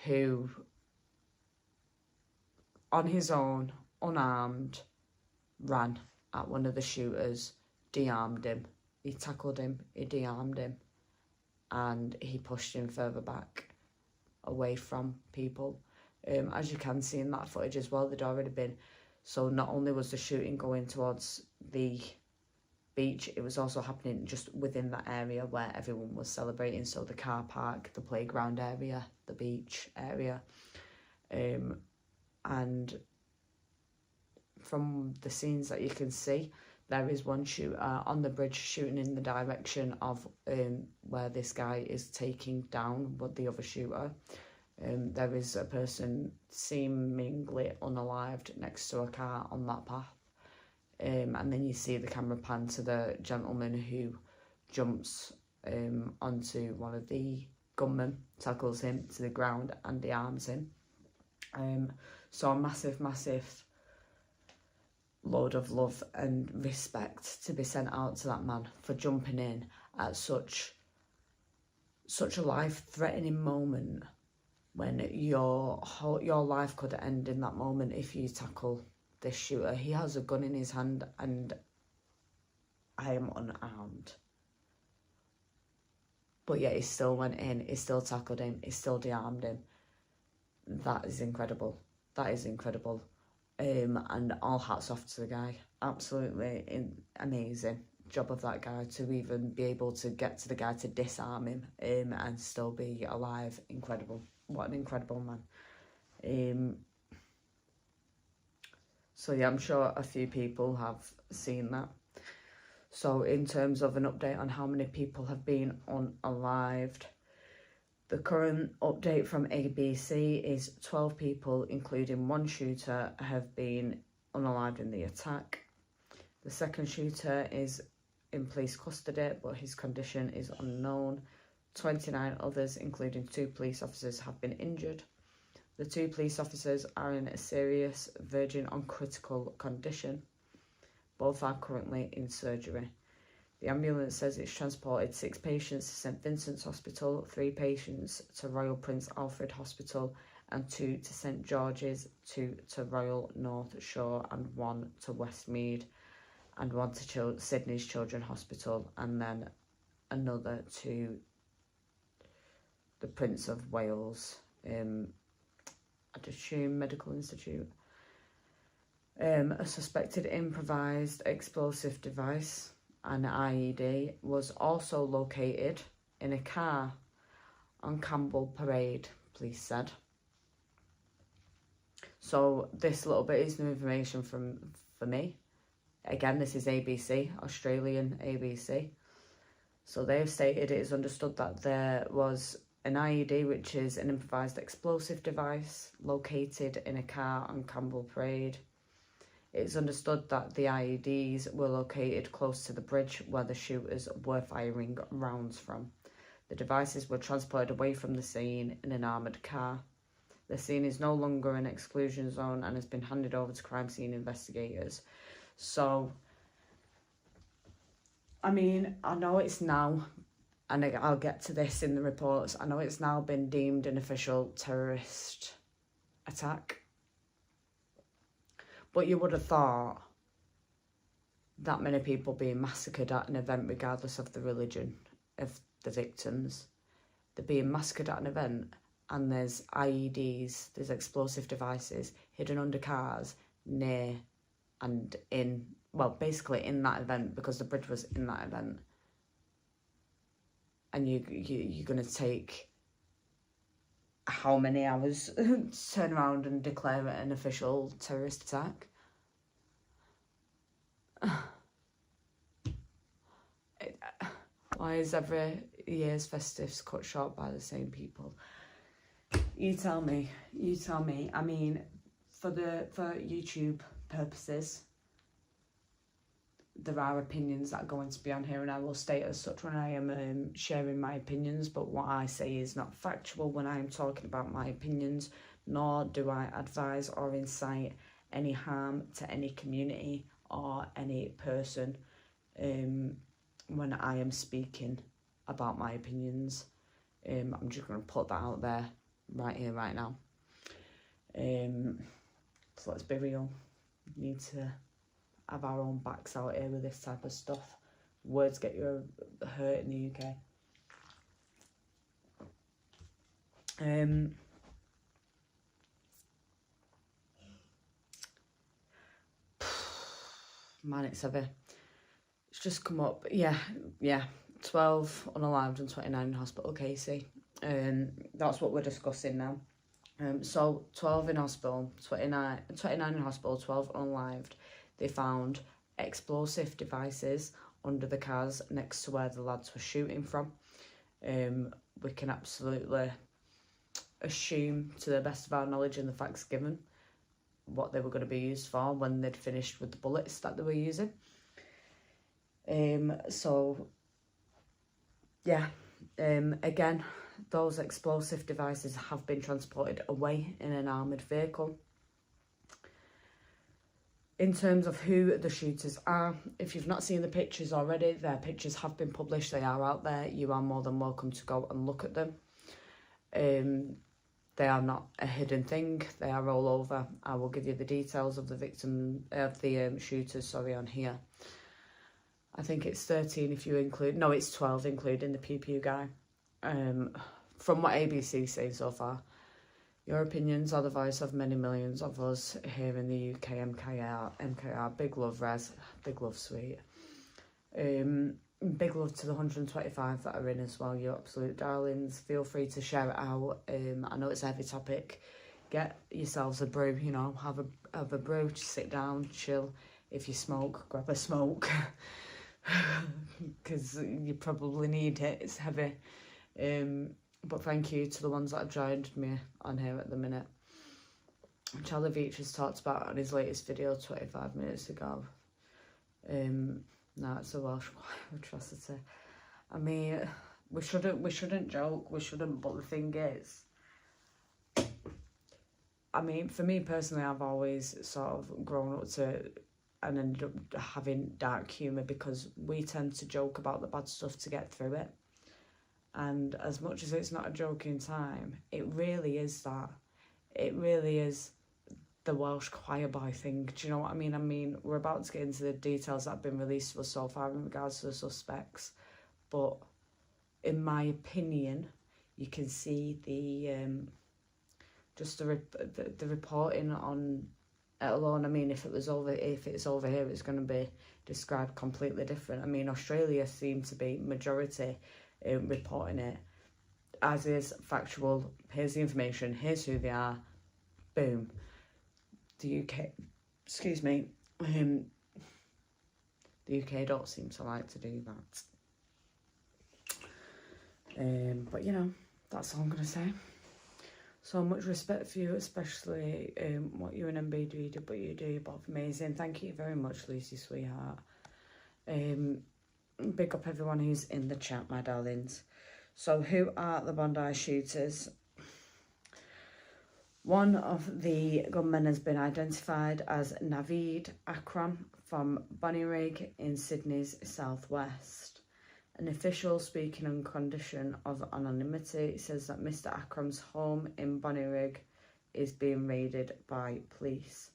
who, on his own, unarmed, ran at one of the shooters, de-armed him. He tackled him, he de-armed him, and he pushed him further back away from people. As you can see in that footage as well, there'd already been, so not only was the shooting going towards the beach, it was also happening just within that area where everyone was celebrating, so the car park, the playground area, the beach area, and from the scenes that you can see, there is one shooter on the bridge shooting in the direction of where this guy is taking down the other shooter. There is a person seemingly unalived next to a car on that path. And then you see the camera pan to the gentleman who jumps onto one of the gunmen, tackles him to the ground and de-arms him. So a massive load of love and respect to be sent out to that man for jumping in at such a life-threatening moment, when your life could end in that moment if you tackle this shooter. He has a gun in his hand and I am unarmed. But yeah, he still went in, he still tackled him, he still de-armed him. That is incredible. That is incredible. And all hats off to the guy. Absolutely amazing job of that guy to even be able to get to the guy to disarm him and still be alive. Incredible. What an incredible man. So yeah, I'm sure a few people have seen that. So in terms of an update on how many people have been unalived, the current update from ABC is 12 people, including one shooter, have been unalived in the attack. The second shooter is in police custody, but his condition is unknown. 29 others, including 2 police officers, have been injured. The 2 police officers are in a serious, verging on critical condition. Both are currently in surgery. The ambulance says it's transported 6 patients to St Vincent's Hospital, 3 patients to Royal Prince Alfred Hospital, and 2 to St George's, 2 to Royal North Shore, and 1 to Westmead, and 1 to Sydney's Children's Hospital, and then another to the Prince of Wales, I'd assume Medical Institute. A suspected improvised explosive device, an IED, was also located in a car on Campbell Parade, police said. So this little bit is new information for me. Again, this is ABC, Australian ABC. So they've stated it is understood that there was an IED, which is an improvised explosive device, located in a car on Campbell Parade. It's understood that the IEDs were located close to the bridge where the shooters were firing rounds from. The devices were transported away from the scene in an armoured car. The scene is no longer an exclusion zone and has been handed over to crime scene investigators. So, I mean, I know it's now, and I'll get to this in the reports, I know it's now been deemed an official terrorist attack. But you would have thought that many people being massacred at an event, regardless of the religion of the victims, they're being massacred at an event and there's IEDs, there's explosive devices hidden under cars near and in, well, basically in that event, because the bridge was in that event. And you're going to take how many hours to turn around and declare it an official terrorist attack? Why is every year's festives cut short by the same people? You tell me. I mean, for YouTube purposes, there are opinions that are going to be on here, and I will state as such when I am sharing my opinions, but what I say is not factual when I am talking about my opinions, nor do I advise or incite any harm to any community or any person when I am speaking about my opinions. I'm just going to put that out there right here, right now. So let's be real. We need to have our own backs out here with this type of stuff. Words get you hurt in the UK. Man, it's heavy. It's just come up. Yeah. 12 unalived and 29 in hospital, Casey. That's what we're discussing now. So 12 in hospital, 29 in hospital, 12 unalived. They found explosive devices under the cars next to where the lads were shooting from. We can absolutely assume, to the best of our knowledge and the facts given, what they were going to be used for when they'd finished with the bullets that they were using. So, yeah, again, those explosive devices have been transported away in an armoured vehicle. In terms of who the shooters are, if you've not seen the pictures already, their pictures have been published. They are out there. You are more than welcome to go and look at them. They are not a hidden thing. They are all over. I will give you the details of the victim, of the shooters, on here. I think it's 13 if you include, no, it's 12 including the pew pew guy. From what ABC say so far, your opinions are the voice of many millions of us here in the UK. MKR, big love, Res, big love, sweet. Big love to the 125 that are in as well, you absolute darlings. Feel free to share it out. I know it's a heavy topic. Get yourselves a brew, you know, have a brew, just sit down, chill. If you smoke, grab a smoke, because you probably need it, it's heavy. But thank you to the ones that have joined me on here at the minute. Charlie Veach has talked about on his latest video 25 minutes ago. No, it's a Welsh atrocity. I mean, we shouldn't joke, but the thing is, I mean, for me personally, I've always sort of grown up to and ended up having dark humour, because we tend to joke about the bad stuff to get through it. And as much as it's not a joking time, it really is that. It really is the Welsh choir boy thing. Do you know what I mean? I mean, we're about to get into the details that have been released to us so far in regards to the suspects. But in my opinion, you can see the just the reporting on it alone. I mean, if it's over here, it's going to be described completely different. I mean, Australia seemed to be majority reporting it as is factual. Here's the information. Here's who they are. Boom. The UK, excuse me, the UK don't seem to like to do that. But you know, that's all I'm gonna say. So much respect for you, especially what you and MB do, but you do, you're both amazing. Thank you very much, Lucy, sweetheart. Big up everyone who's in the chat, my darlings. So who are the Bondi shooters? One of the gunmen has been identified as Naveed Akram from Bondi in Sydney's southwest. An official speaking on condition of anonymity says that Mr. Akram's home in Bondi is being raided by police.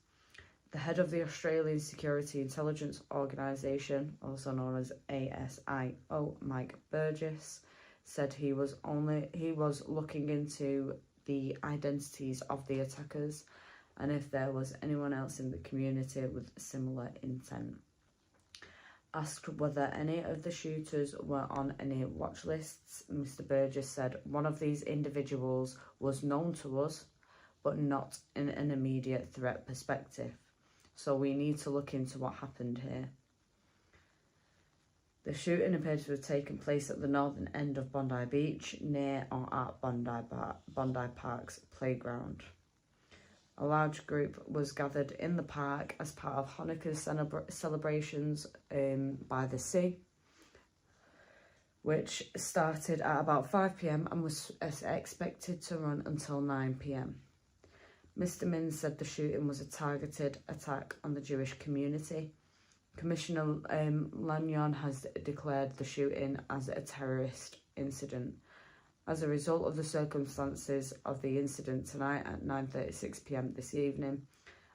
The head of the Australian Security Intelligence Organisation, also known as ASIO, Mike Burgess, said he was looking into the identities of the attackers and if there was anyone else in the community with similar intent. Asked whether any of the shooters were on any watch lists, Mr. Burgess said one of these individuals was known to us, but not in an immediate threat perspective. So we need to look into what happened here. The shooting appeared to have taken place at the northern end of Bondi Beach, near or at Bondi Park's playground. A large group was gathered in the park as part of Hanukkah's celebrations by the sea, which started at about 5 p.m. and was expected to run until 9 p.m. Mr. Min said the shooting was a targeted attack on the Jewish community. Commissioner Lanyon has declared the shooting as a terrorist incident. As a result of the circumstances of the incident tonight at 9:36 p.m. this evening,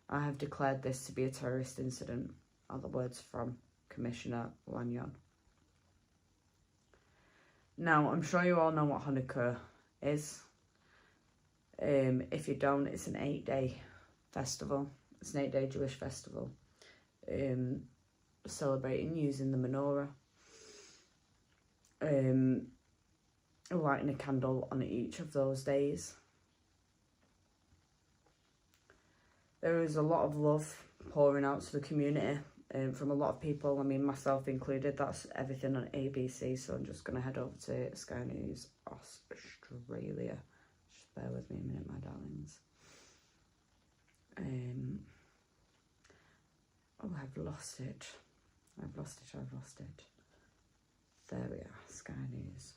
I have declared this to be a terrorist incident, are the words from Commissioner Lanyon. Now, I'm sure you all know what Hanukkah is. If you don't, it's an 8-day festival. It's an 8-day Jewish festival. Celebrating using the menorah. Lighting a candle on each of those days. There is a lot of love pouring out to the community from a lot of people, I mean myself included. That's everything on ABC, so I'm just going to head over to Sky News Australia. Just bear with me a minute, my darlings. Oh, I've lost it. I've lost it. There we are, Sky News.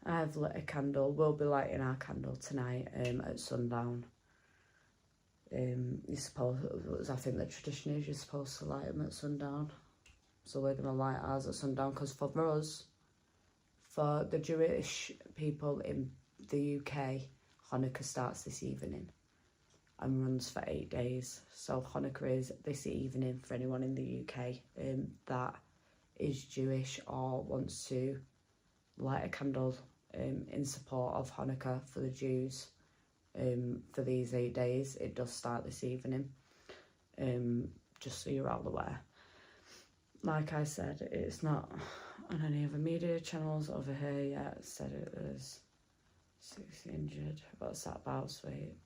I've lit a candle. We'll be lighting our candle tonight at sundown. I think the tradition is you're supposed to light them at sundown. So we're going to light ours at sundown, because for us, for the Jewish people in the UK, Hanukkah starts this evening and runs for 8 days. So Hanukkah is this evening for anyone in the UK that is Jewish or wants to light a candle in support of Hanukkah for the Jews for these 8 days. It does start this evening, just so you're all aware. Like I said, it's not on any other media channels over here yet. It said it was 60 injured. What's that about, sweet?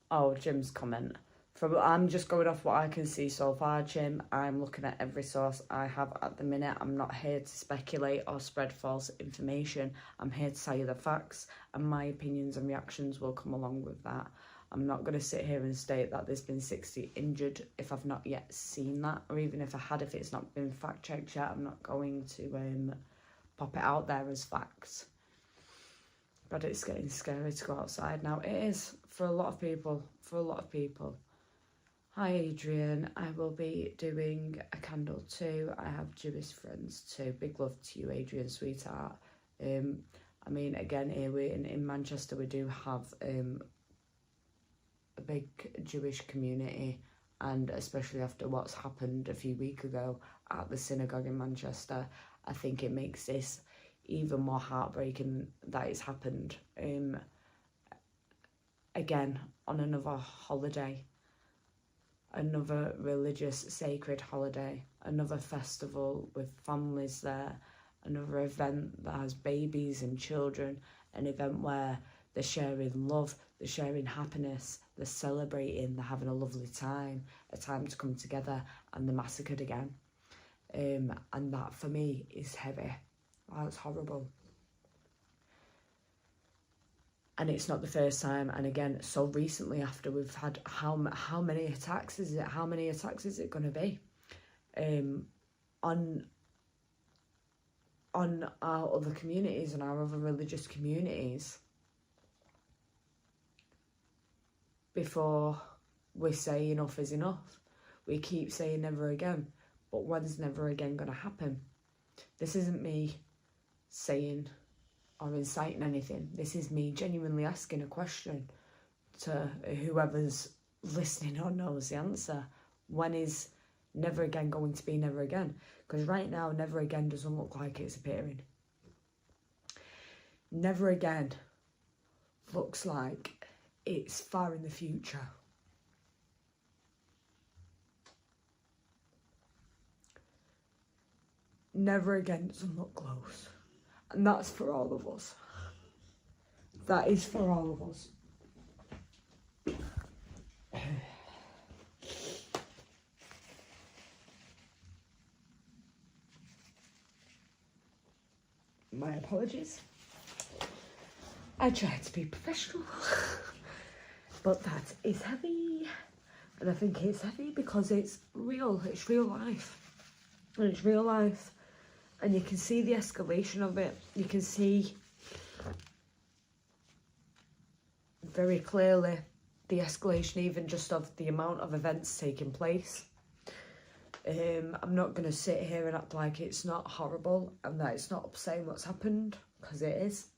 Oh, Jim's comment. I'm just going off what I can see so far, Jim. I'm looking at every source I have at the minute. I'm not here to speculate or spread false information. I'm here to tell you the facts, and my opinions and reactions will come along with that. I'm not going to sit here and state that there's been 60 injured if I've not yet seen that, or even if I had, if it's not been fact-checked yet, I'm not going to pop it out there as facts. But it's getting scary to go outside now. It is, for a lot of people, Hi Adrian, I will be doing a candle too. I have Jewish friends too. Big love to you, Adrian, sweetheart. I mean, again, here in Manchester, we do have a big Jewish community, and especially after what's happened a few weeks ago at the synagogue in Manchester, I think it makes this even more heartbreaking that it's happened. Again, on another holiday. Another religious sacred holiday, another festival with families there, another event that has babies and children, an event where they're sharing love, they're sharing happiness, they're celebrating, they're having a lovely time, a time to come together, and they're massacred again. And that for me is heavy. That's horrible. And it's not the first time, and again, so recently after we've had how many attacks is it? How many attacks is it going to be? On our other communities and our other religious communities, before we say enough is enough. We keep saying never again, but when's never again going to happen? This isn't me saying or inciting anything. This is me genuinely asking a question to whoever's listening or knows the answer. When is never again going to be never again? Because right now, never again doesn't look like it's appearing. Never again looks like it's far in the future. Never again doesn't look close. And that's for all of us. That is for all of us. My apologies. I try to be professional. But that is heavy. And I think it's heavy because it's real. It's real life. And it's real life. And you can see the escalation of it. You can see very clearly the escalation even just of the amount of events taking place. I'm not going to sit here and act like it's not horrible and that it's not upsetting what's happened, because it is.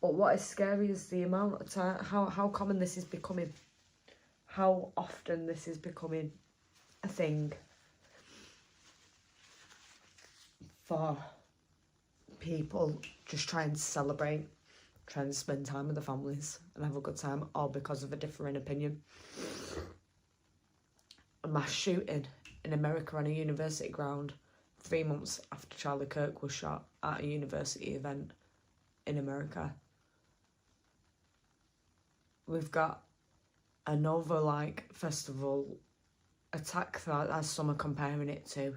But what is scary is the amount of time, how common this is becoming. How often this is becoming a thing. For people just trying to celebrate, trying to spend time with the families and have a good time, all because of a differing opinion. A mass shooting in America on a university ground 3 months after Charlie Kirk was shot at a university event in America. We've got another festival attack that, as some are comparing it to,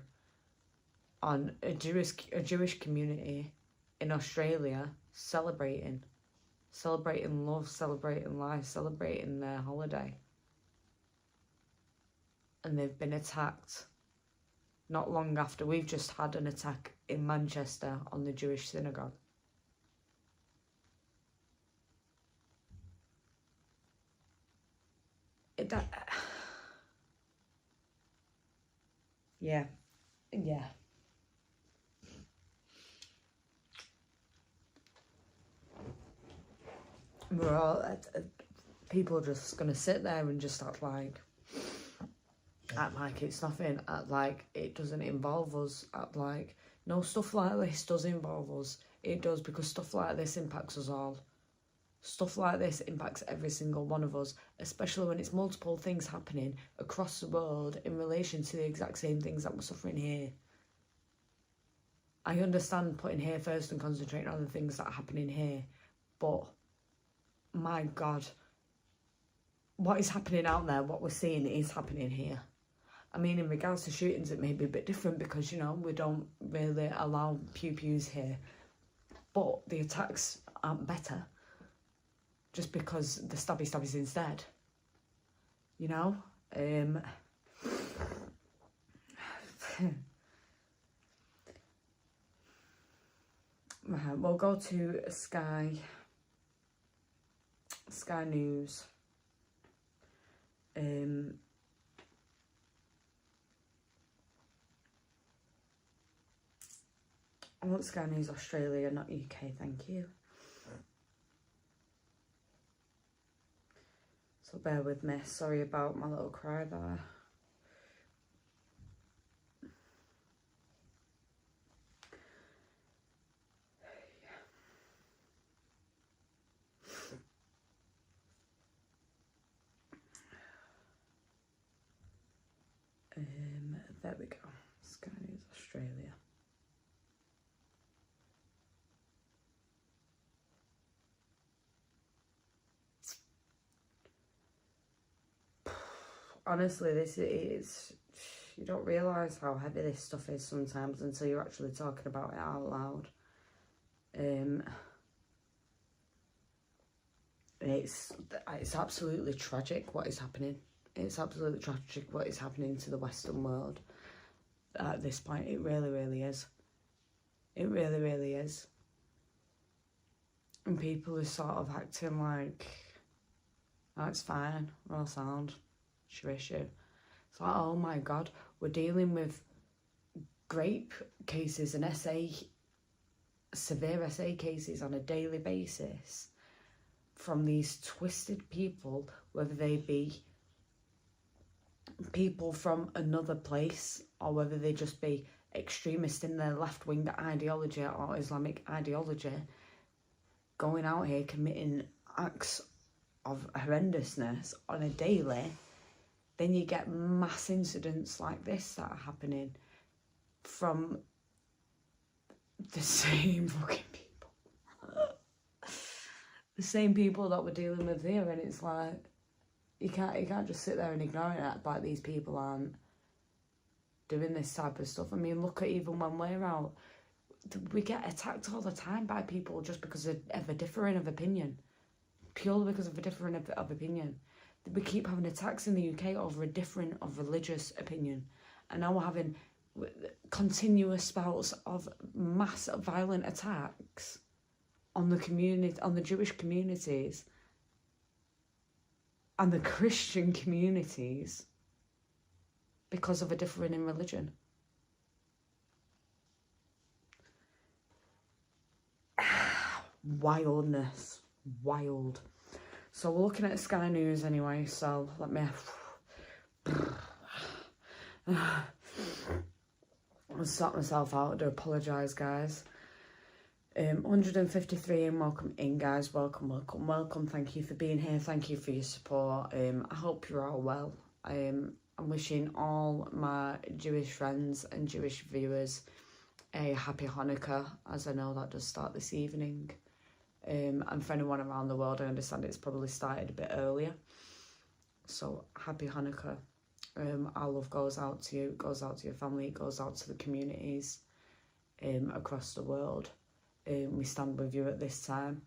on a Jewish community in Australia celebrating love, celebrating life, celebrating their holiday. And they've been attacked not long after we've just had an attack in Manchester on the Jewish synagogue. Yeah. We're all people are just going to sit there and just act like it's nothing, act like it doesn't involve us, act like, no, stuff like this does involve us. It does, because stuff like this impacts us all. Stuff like this impacts every single one of us, especially when it's multiple things happening across the world in relation to the exact same things that we're suffering here. I understand putting here first and concentrating on the things that are happening here, but my God, what is happening out there, what we're seeing is happening here. I mean, in regards to shootings, it may be a bit different because, you know, we don't really allow pew-pews here. But the attacks aren't better just because the stabby-stabbies instead. You know? Right, we'll go to Sky News. I want Sky News Australia, not UK, thank you. So bear with me, sorry about my little cry there. There we go, Sky News Australia. Honestly, this is, you don't realise how heavy this stuff is sometimes until you're actually talking about it out loud. It's absolutely tragic what is happening. It's absolutely tragic what is happening to the Western world at this point. It really, really is. It really, really is. And people are sort of acting like, oh, it's fine, we're all sound, it's your issue. It's like, oh my God, we're dealing with grape cases and severe SA cases on a daily basis from these twisted people, whether they be people from another place or whether they just be extremists in their left-wing ideology or Islamic ideology, going out here committing acts of horrendousness on a daily. Then you get mass incidents like this that are happening from the same fucking people. The same people that we're dealing with here, and it's like, you can't just sit there and ignore it and act like these people aren't doing this type of stuff. I mean, look at even when we're out, we get attacked all the time by people just because of a differing of opinion. Purely because of a differing of opinion. We keep having attacks in the UK over a different of religious opinion. And now we're having continuous spouts of mass violent attacks on the community, on the Jewish communities and the Christian communities because of a differing in religion. Wildness. Wild. So we're looking at Sky News anyway, so let me I'll sort myself out. I do apologise, guys. 153 and welcome in, guys. Welcome. Thank you for being here. Thank you for your support. I hope you're all well. I'm wishing all my Jewish friends and Jewish viewers a happy Hanukkah, as I know that does start this evening. And for anyone around the world, I understand it's probably started a bit earlier. So happy Hanukkah. Our love goes out to you, goes out to your family, goes out to the communities across the world. We stand with you at this time.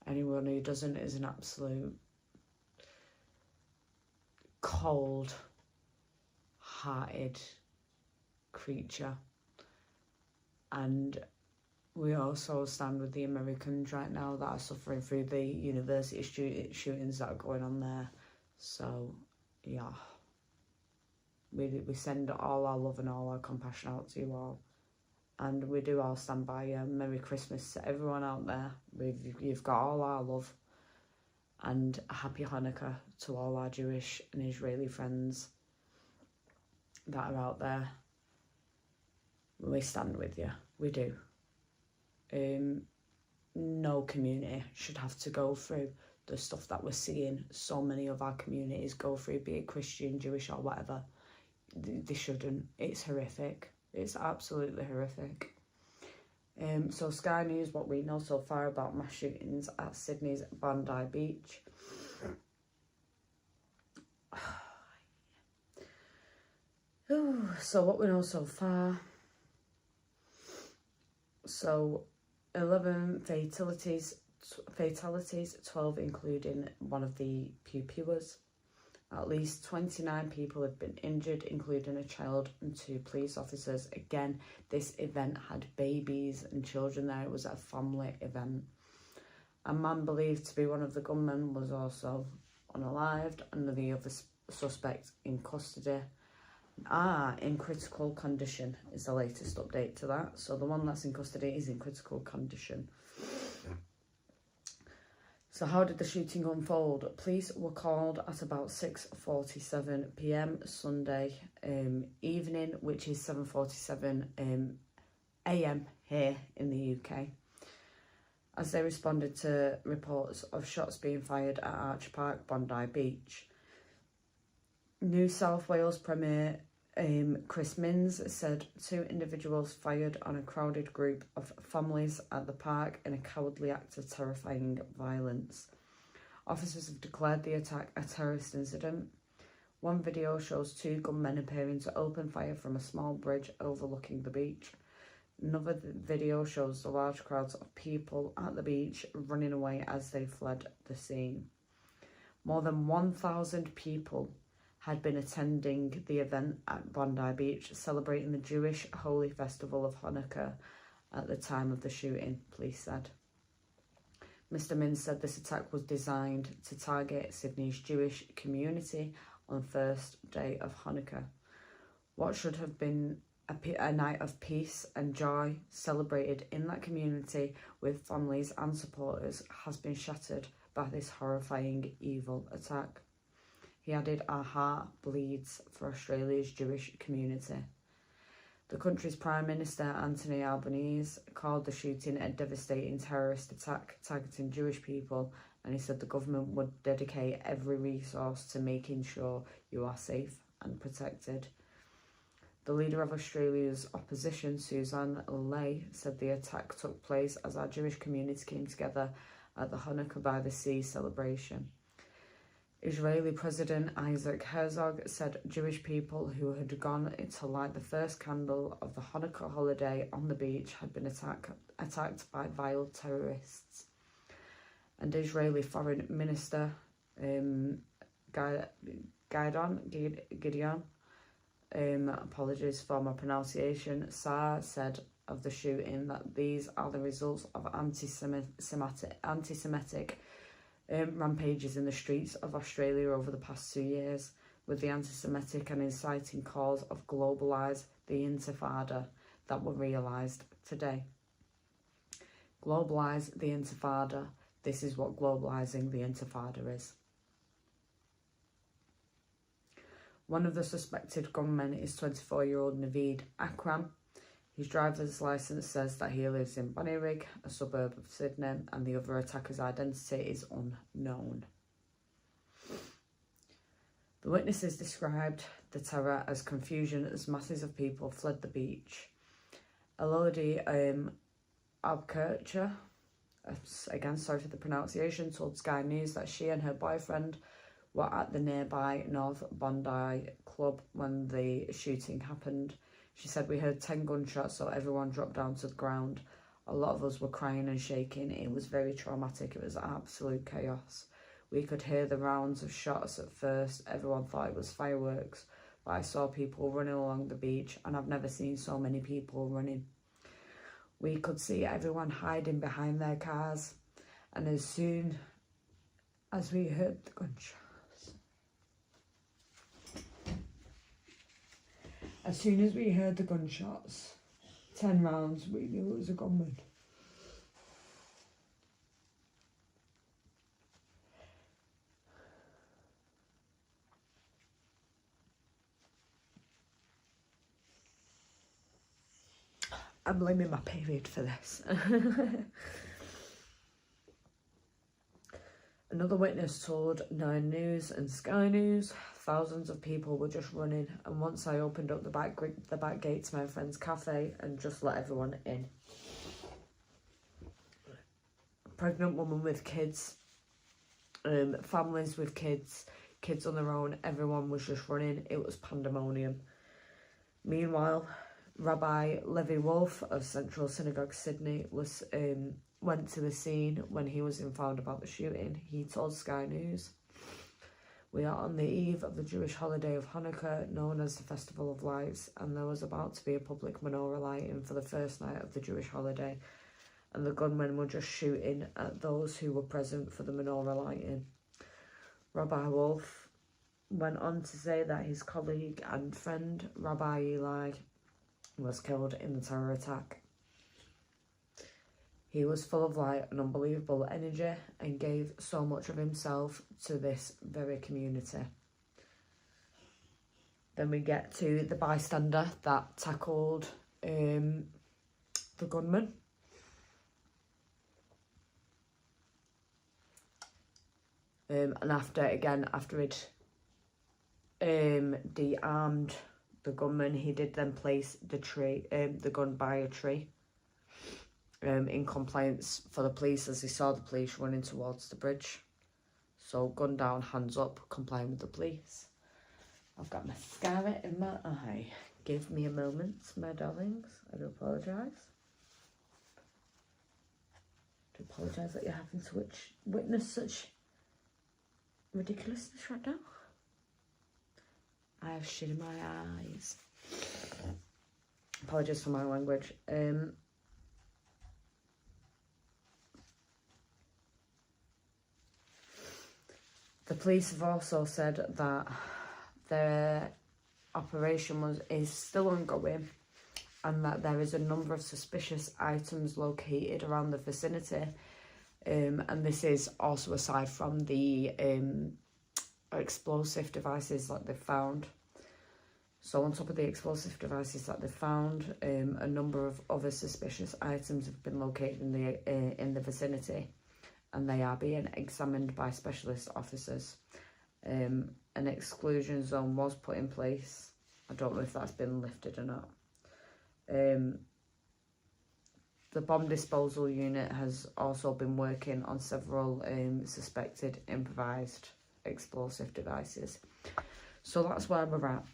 Anyone who doesn't is an absolute cold-hearted creature. And we also stand with the Americans right now that are suffering through the university shootings that are going on there. So, yeah. We send all our love and all our compassion out to you all. And we do all stand by you. Merry Christmas to everyone out there. You've got all our love. and a happy Hanukkah to all our Jewish and Israeli friends that are out there. We stand with you, we do. No community should have to go through the stuff that we're seeing so many of our communities go through, be it Christian, Jewish or whatever. They shouldn't. It's horrific. It's absolutely horrific. So Sky News, what we know so far about mass shootings at Sydney's Bondi Beach. So what we know so far. So 11 fatalities, 12 including one of the pew-pewers. At least 29 people have been injured, including a child and 2 police officers. Again, this event had babies and children there. It was a family event. A man believed to be one of the gunmen was also unalived, and the other suspect in custody. In critical condition is the latest update to that. So the one that's in custody is in critical condition. So how did the shooting unfold? Police were called at about 6:47 p.m. Sunday evening, which is 7:47 a.m. here in the UK, as they responded to reports of shots being fired at Arch Park, Bondi Beach. New South Wales Premier Chris Minns said 2 individuals fired on a crowded group of families at the park in a cowardly act of terrifying violence. Officers have declared the attack a terrorist incident. One video shows 2 gunmen appearing to open fire from a small bridge overlooking the beach. Another video shows the large crowds of people at the beach running away as they fled the scene. More than 1,000 people had been attending the event at Bondi Beach, celebrating the Jewish holy festival of Hanukkah at the time of the shooting, police said. Mr. Minns said this attack was designed to target Sydney's Jewish community on the first day of Hanukkah. What should have been a night of peace and joy celebrated in that community with families and supporters has been shattered by this horrifying evil attack. He added, "Our heart bleeds for Australia's Jewish community." The country's Prime Minister, Anthony Albanese, called the shooting a devastating terrorist attack targeting Jewish people, and he said the government would dedicate every resource to making sure you are safe and protected. The leader of Australia's opposition, Suzanne Ley, said the attack took place as our Jewish community came together at the Hanukkah by the Sea celebration. Israeli President Isaac Herzog said Jewish people who had gone to light the first candle of the Hanukkah holiday on the beach had been attacked by vile terrorists. And Israeli Foreign Minister Gideon, apologies for my pronunciation, Saar said of the shooting that these are the results of anti-Semitic rampages in the streets of Australia over the past 2 years, with the anti-Semitic and inciting calls of globalise the Intifada that were realised today. Globalise the Intifada. This is what globalising the Intifada is. One of the suspected gunmen is 24-year-old Naveed Akram. His driver's licence says that he lives in Bondi, a suburb of Sydney, and the other attacker's identity is unknown. The witnesses described the terror as confusion as masses of people fled the beach. Elodie Abkercher, again sorry for the pronunciation, told Sky News that she and her boyfriend were at the nearby North Bondi club when the shooting happened. She said, "We heard 10 gunshots, so everyone dropped down to the ground. A lot of us were crying and shaking. It was very traumatic. It was absolute chaos. We could hear the rounds of shots at first. Everyone thought it was fireworks, but I saw people running along the beach, and I've never seen so many people running. We could see everyone hiding behind their cars, and as soon as we heard the gunshots, As soon as we heard the gunshots, 10 rounds, we knew it was a gunman." I'm blaming my period for this. Another witness told 9 News and Sky News, thousands of people were just running, and once I opened up the back gate to my friend's cafe and just let everyone in. Pregnant woman with kids, families with kids on their own, everyone was just running. It was pandemonium. Meanwhile, Rabbi Levi Wolf of Central Synagogue Sydney went to the scene when he was informed about the shooting. He told Sky News, "We are on the eve of the Jewish holiday of Hanukkah, known as the Festival of Lights, and there was about to be a public menorah lighting for the first night of the Jewish holiday, and the gunmen were just shooting at those who were present for the menorah lighting." Rabbi Wolf went on to say that his colleague and friend, Rabbi Eli, was killed in the terror attack. He was full of light and unbelievable energy and gave so much of himself to this very community. Then we get to the bystander that tackled the gunman. And after he'd de-armed the gunman, he did then place the gun by a tree in compliance for the police, as he saw the police running towards the bridge. So gun down, hands up, complying with the police. I've got mascara in my eye. Give me a moment, my darlings. I do apologise. I do apologise that you're having to witness such ridiculousness right now. I have shit in my eyes. Apologies for my language. The police have also said that their operation is still ongoing, and that there is a number of suspicious items located around the vicinity. And this is also aside from the explosive devices that they found. So on top of the explosive devices that they found, a number of other suspicious items have been located in the vicinity, and they are being examined by specialist officers. An exclusion zone was put in place. I don't know if that's been lifted or not. The bomb disposal unit has also been working on several suspected improvised explosive devices. So that's where we're at.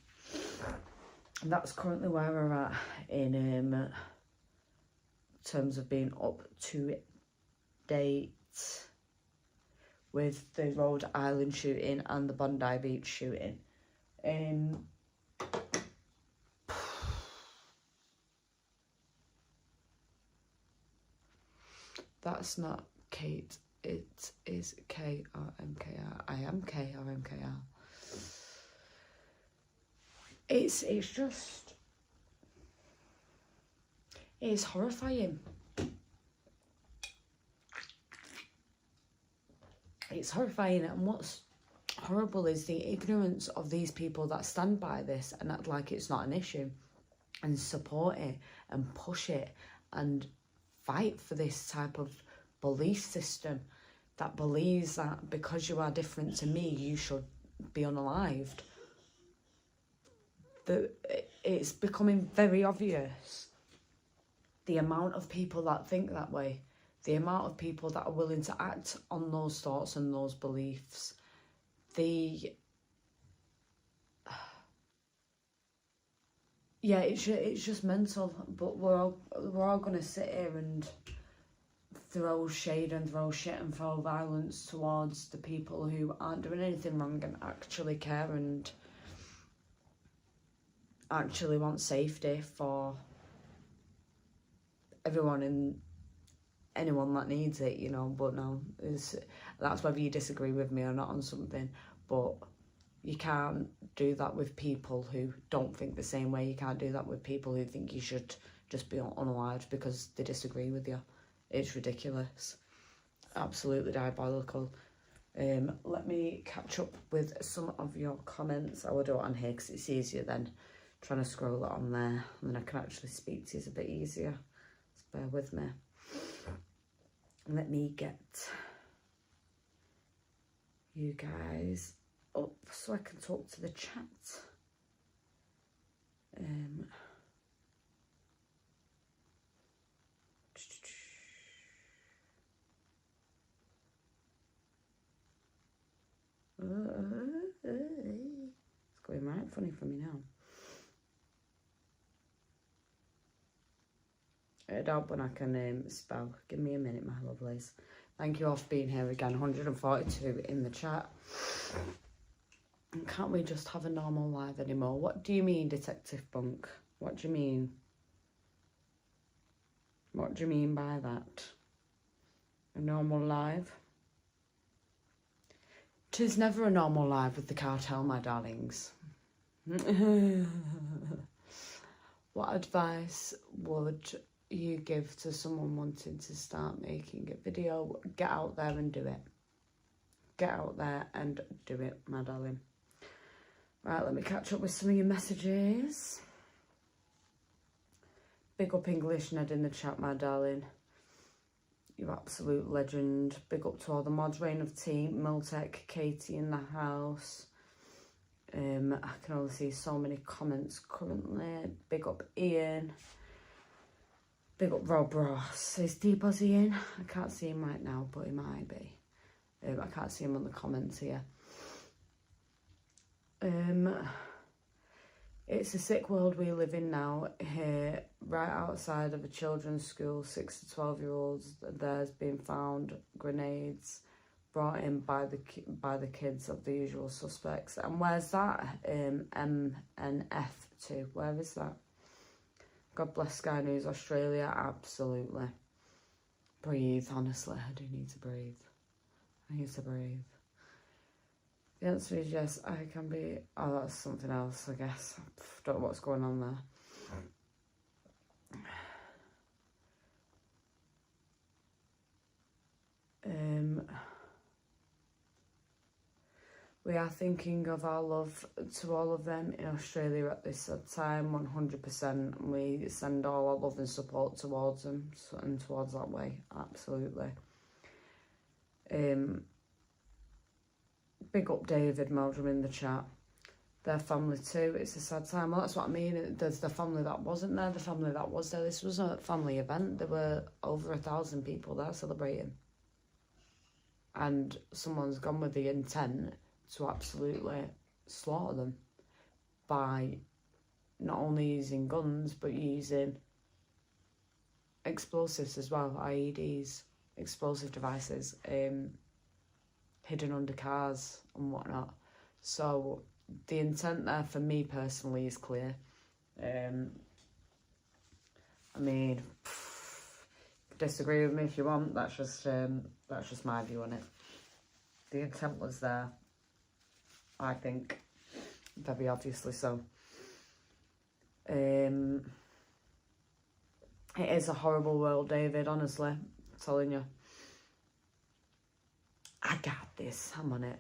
And that's currently where we're at in terms of being up to date with the Rhode Island shooting and the Bondi Beach shooting. That's not Kate, it is K-R-M-K-R. I am K-R-M-K-R. It's horrifying. It's horrifying, and what's horrible is the ignorance of these people that stand by this and act like it's not an issue and support it and push it and fight for this type of belief system that believes that because you are different to me, you should be unalived. It's becoming very obvious the amount of people that think that way, the amount of people that are willing to act on those thoughts and those beliefs. Yeah, it's just mental. But we're all gonna sit here and throw shade and throw shit and throw violence towards the people who aren't doing anything wrong and actually care and actually want safety for everyone and anyone that needs it, you know. But no, that's whether you disagree with me or not on something. But you can't do that with people who don't think the same way. You can't do that with people who think you should just be unalived because they disagree with you. It's ridiculous. Absolutely diabolical. Let me catch up with some of your comments. I will do it on here because it's easier than trying to scroll it on there, and then I can actually speak to you a bit easier. So bear with me. Let me get you guys up so I can talk to the chat. It's going right funny for me now. I doubt when I can spell. Give me a minute, my lovelies. Thank you all for being here again. 142 in the chat. Can't we just have a normal live anymore? What do you mean, Detective Bunk? What do you mean? What do you mean by that? A normal live? 'Tis never a normal live with the cartel, my darlings. What advice would you give to someone wanting to start making a video? Get out there and do it. Get out there and do it, my darling. Right, let me catch up with some of your messages. Big up English Ned in the chat, my darling. You absolute legend. Big up to all the mods, Reign of Tea, Miltech, Katie in the house. I can only see so many comments currently. Big up Ian. Big up Rob Ross. Is D-Buzzy in? I can't see him right now, but he might be. I can't see him on the comments here. It's a sick world we live in now. Here, right outside of a children's school, 6 to 12-year-olds, there's been found grenades brought in by the kids of the usual suspects. And where's that? M and F2. Where is that? God bless Sky News Australia. Absolutely. Breathe, honestly. I do need to breathe. I need to breathe. The answer is yes, I can be... Oh, that's something else, I guess. Don't know what's going on there. We are thinking of our love to all of them in Australia at this time, 100%. We send all our love and support towards them and towards that way, absolutely. Big up David Meldrum in the chat. Their family too. It's a sad time. Well, that's what I mean. There's the family that wasn't there, the family that was there. This was a family event. There were over 1,000 people there celebrating. And someone's gone with the intent to absolutely slaughter them by not only using guns, but using explosives as well, IEDs, explosive devices, hidden under cars and whatnot. So the intent there for me personally is clear. I mean, disagree with me if you want. That's just my view on it. The intent was there, I think, very obviously so. It is a horrible world, David, honestly, I'm telling you. I got this, I'm on it.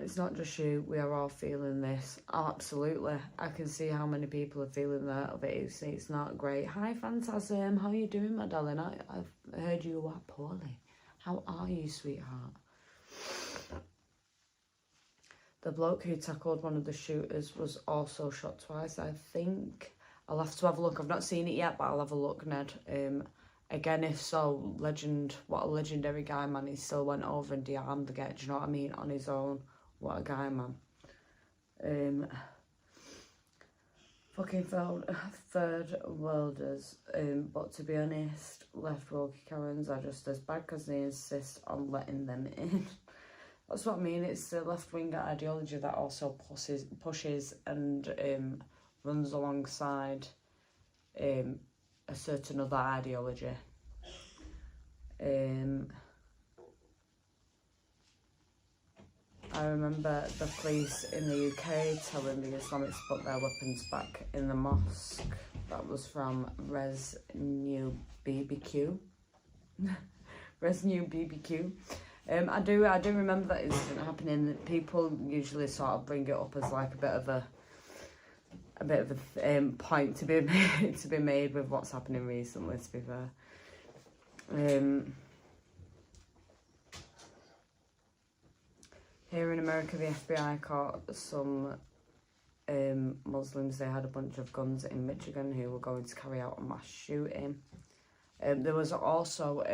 It's not just you, we are all feeling this. Absolutely. I can see how many people are feeling that of it. It's not great. Hi, Phantasm, how are you doing, my darling? I've heard you are poorly. How are you, sweetheart? The bloke who tackled one of the shooters was also shot twice, I think. I'll have to have a look. I've not seen it yet, but I'll have a look, Ned. Again, if so, legend. What a legendary guy, man. He still went over and de-armed the guy, do you know what I mean? On his own. What a guy, man. Fucking found third worlders. But to be honest, left woke Karens are just as bad because they insist on letting them in. That's what I mean. It's the left-wing ideology that also pushes and runs alongside a certain other ideology. I remember the police in the UK telling the Islamics to put their weapons back in the mosque. That was from Res New BBQ. Res New BBQ. I do remember that incident happening. People usually sort of bring it up as like a bit of a point to be made with what's happening recently. To be fair, here in America, the FBI caught some Muslims. They had a bunch of guns in Michigan who were going to carry out a mass shooting. There was also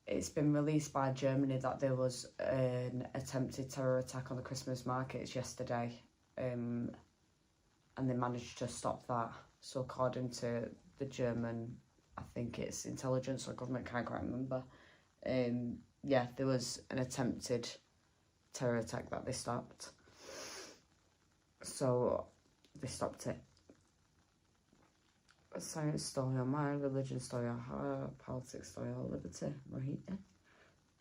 it's been released by Germany that there was an attempted terror attack on the Christmas markets yesterday, and they managed to stop that. So according to the German, I think it's intelligence or government, can't quite remember. Yeah, there was an attempted terror attack that they stopped. So they stopped it. A science story on mine, religion story on her, politics story on liberty.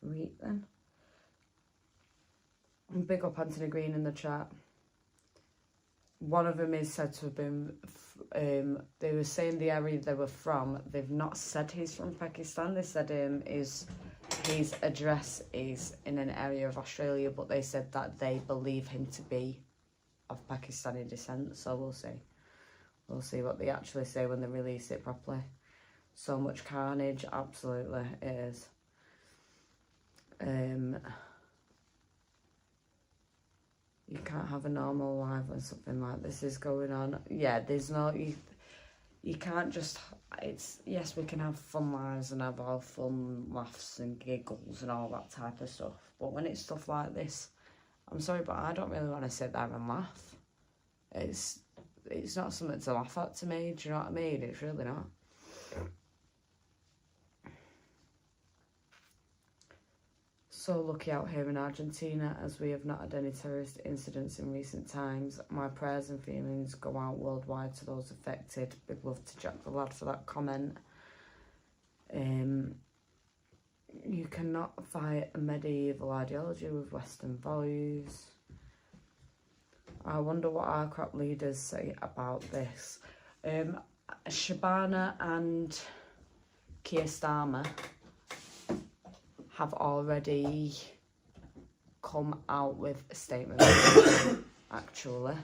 Right then. Big up Anthony Green in the chat. One of them is said to have been, they were saying the area they were from. They've not said he's from Pakistan. They said his address is in an area of Australia, but they said that they believe him to be of Pakistani descent. So we'll see. We'll see what they actually say when they release it properly. So much carnage, absolutely it is. You can't have a normal life when something like this is going on. Yeah, there's no, you can't just, it's, yes, we can have fun lives and have our fun laughs and giggles and all that type of stuff. But when it's stuff like this, I'm sorry, but I don't really want to sit there and laugh. It's not something to laugh at to me, do you know what I mean? It's really not. So lucky out here in Argentina, as we have not had any terrorist incidents in recent times. My prayers and feelings go out worldwide to those affected. Big love to Jack the Lad for that comment. You cannot fight a medieval ideology with Western values. I wonder what our crop leaders say about this. Shabana and Keir Starmer have already come out with statements, actually.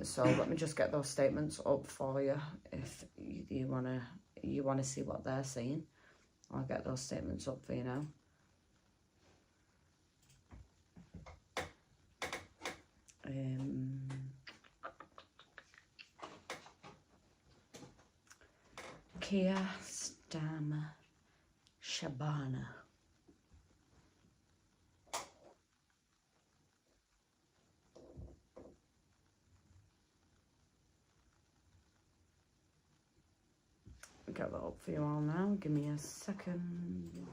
So let me just get those statements up for you if you wanna see what they're saying. I'll get those statements up for you now. Keir Starmer, Shabana. Get that up for you all now. Give me a second.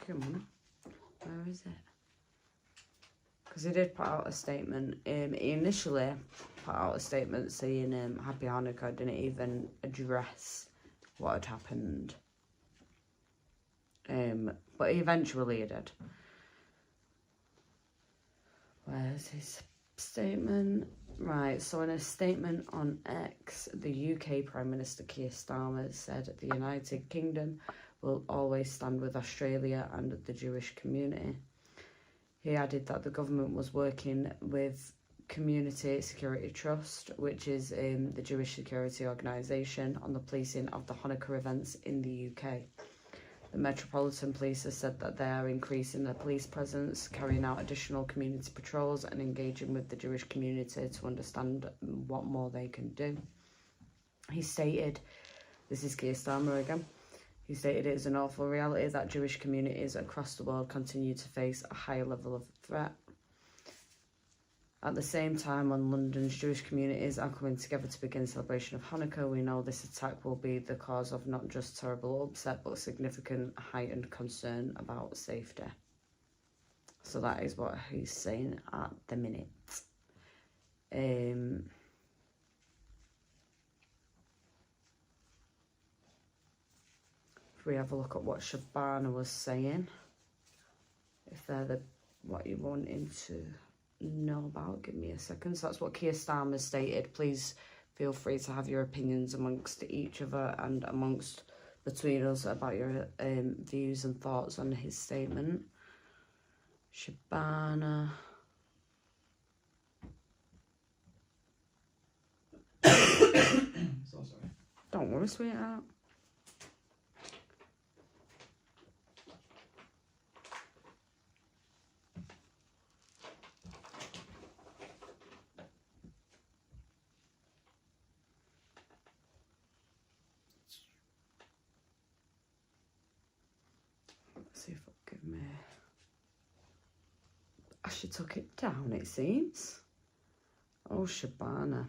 Come on. Where is it? Because he did put out a statement. He initially put out a statement saying Happy Hanukkah, didn't even address what had happened. But eventually he did. Where's his statement? Right, so in a statement on X, the UK Prime Minister Keir Starmer said the United Kingdom will always stand with Australia and the Jewish community. He added that the government was working with Community Security Trust, which is the Jewish security organisation, on the policing of the Hanukkah events in the UK. The Metropolitan Police has said that they are increasing their police presence, carrying out additional community patrols and engaging with the Jewish community to understand what more they can do. He stated, this is Keir Starmer again, he stated it is an awful reality that Jewish communities across the world continue to face a higher level of threat. At the same time, when London's Jewish communities are coming together to begin celebration of Hanukkah, we know this attack will be the cause of not just terrible upset, but significant heightened concern about safety. So that is what he's saying at the minute. If we have a look at what Shabana was saying. if they're what you're wanting to know about. Give me a second. So that's what Keir Starmer stated. Please feel free to have your opinions amongst each other and between us about your views and thoughts on his statement. Shabana. So sorry. Don't worry, sweetheart. Let's see if it'll give me... She took it down, it seems. Oh, Shabana.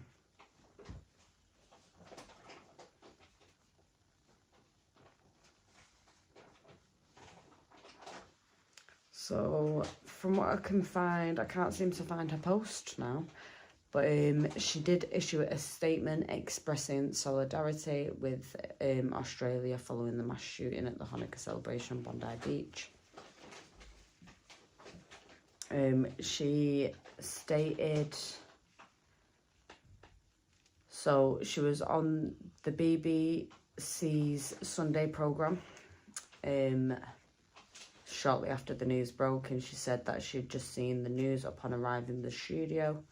So, from what I can find, I can't seem to find her post now, but she did issue a statement expressing solidarity with Australia following the mass shooting at the Hanukkah celebration on Bondi Beach. She stated, so she was on the BBC's Sunday programme shortly after the news broke, and she said that she'd just seen the news upon arriving in the studio.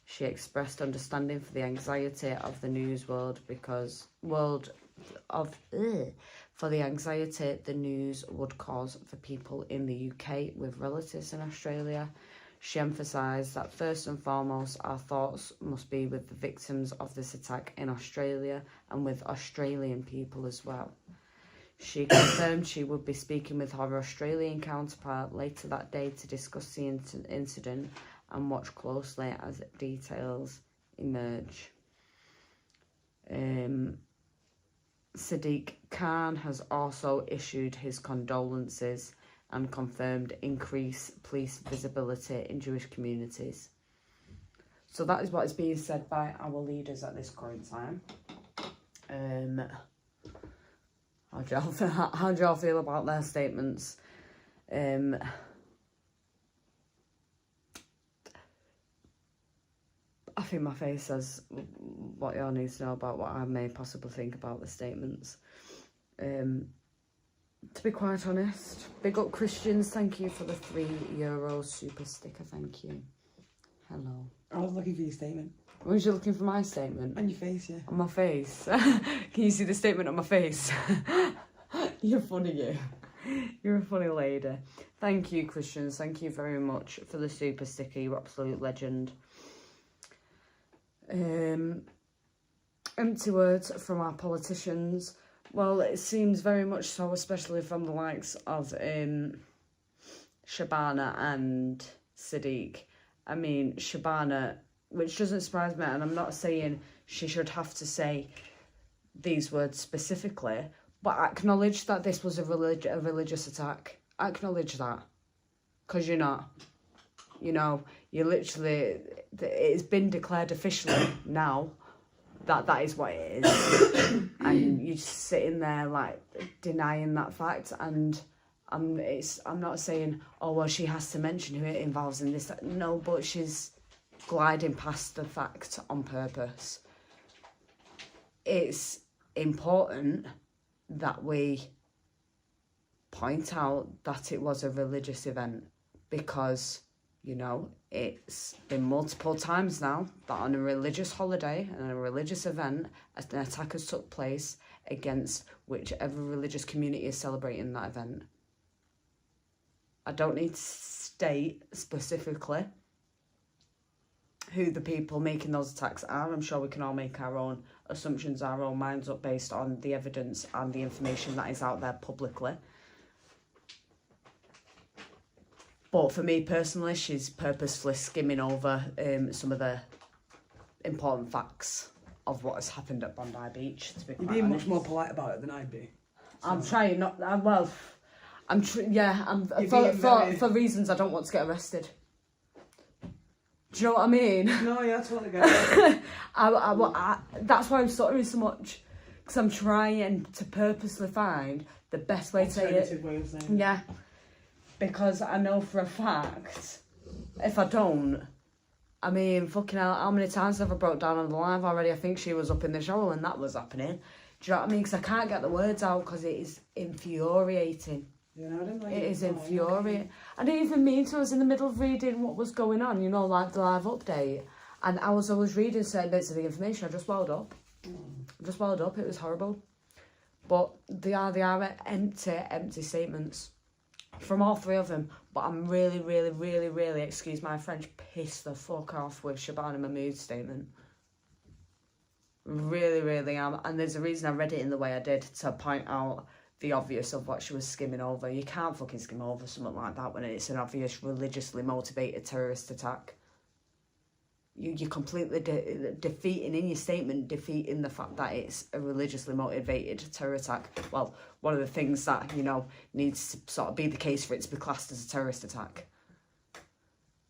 She expressed understanding for the anxiety of the news world for the anxiety the news would cause for people in the UK with relatives in Australia. She emphasised that first and foremost our thoughts must be with the victims of this attack in Australia and with Australian people as well. She confirmed she would be speaking with her Australian counterpart later that day to discuss the incident and watch closely as details emerge. Sadiq Khan has also issued his condolences and confirmed increased police visibility in Jewish communities. So that is what is being said by our leaders at this current time. How do y'all feel about their statements? I think my face says what y'all need to know about what I may possibly think about the statements. To be quite honest, big up Christians, thank you for the €3 super sticker, thank you. Hello. I was looking for your statement. Was you looking for my statement? On your face, yeah. On my face? Can you see the statement on my face? You're funny, you. You're a funny lady. Thank you, Christians. Thank you very much for the super sticker. You're absolute legend. Empty words from our politicians. Well, it seems very much so, especially from the likes of Shabana and Sadiq. I mean, Shabana, which doesn't surprise me, and I'm not saying she should have to say these words specifically, but acknowledge that this was a religious attack. Acknowledge that. Because you're not. You know, you literally, it's been declared officially now that that is what it is. And you're just sitting there, like, denying that fact. And I'm not saying, oh, well, she has to mention who it involves in this. No, but she's gliding past the fact on purpose. It's important that we point out that it was a religious event because, you know, it's been multiple times now that on a religious holiday and a religious event, an attack has took place against whichever religious community is celebrating that event. I don't need to state specifically who the people making those attacks are. I'm sure we can all make our own assumptions, our own minds up based on the evidence and the information that is out there publicly. But for me personally, she's purposefully skimming over some of the important facts of what has happened at Bondi Beach, to be quite You're being honest. much more polite about it than I'd be. So. I'm trying not... I'm for reasons I don't want to get arrested. Do you know what I mean? No, yeah, I totally get it. That's why I'm stuttering so much, because I'm trying to purposely find the best way to say it. Alternative way of saying it. Yeah. because I know for a fact, if I don't, I mean, fucking hell, how many times have I broke down on the live already? I think she was up in the shower when that was happening. Do you know what I mean? Because I can't get the words out because it is infuriating. You know, I didn't like it is infuriating. I didn't even mean to. I was in the middle of reading what was going on, you know, like the live update. And I was reading certain bits of the information. I just welled up. Just welled up. It was horrible. But they are empty statements from all three of them. But I'm really, really, really, really, excuse my French, pissed the fuck off with Shabana Mahmood's statement. Really, really am. And there's a reason I read it in the way I did, to point out the obvious of what she was skimming over. You can't fucking skim over something like that when it's an obvious religiously motivated terrorist attack. You're completely defeating, in your statement, defeating the fact that it's a religiously motivated terror attack. Well, one of the things that, you know, needs to sort of be the case for it to be classed as a terrorist attack.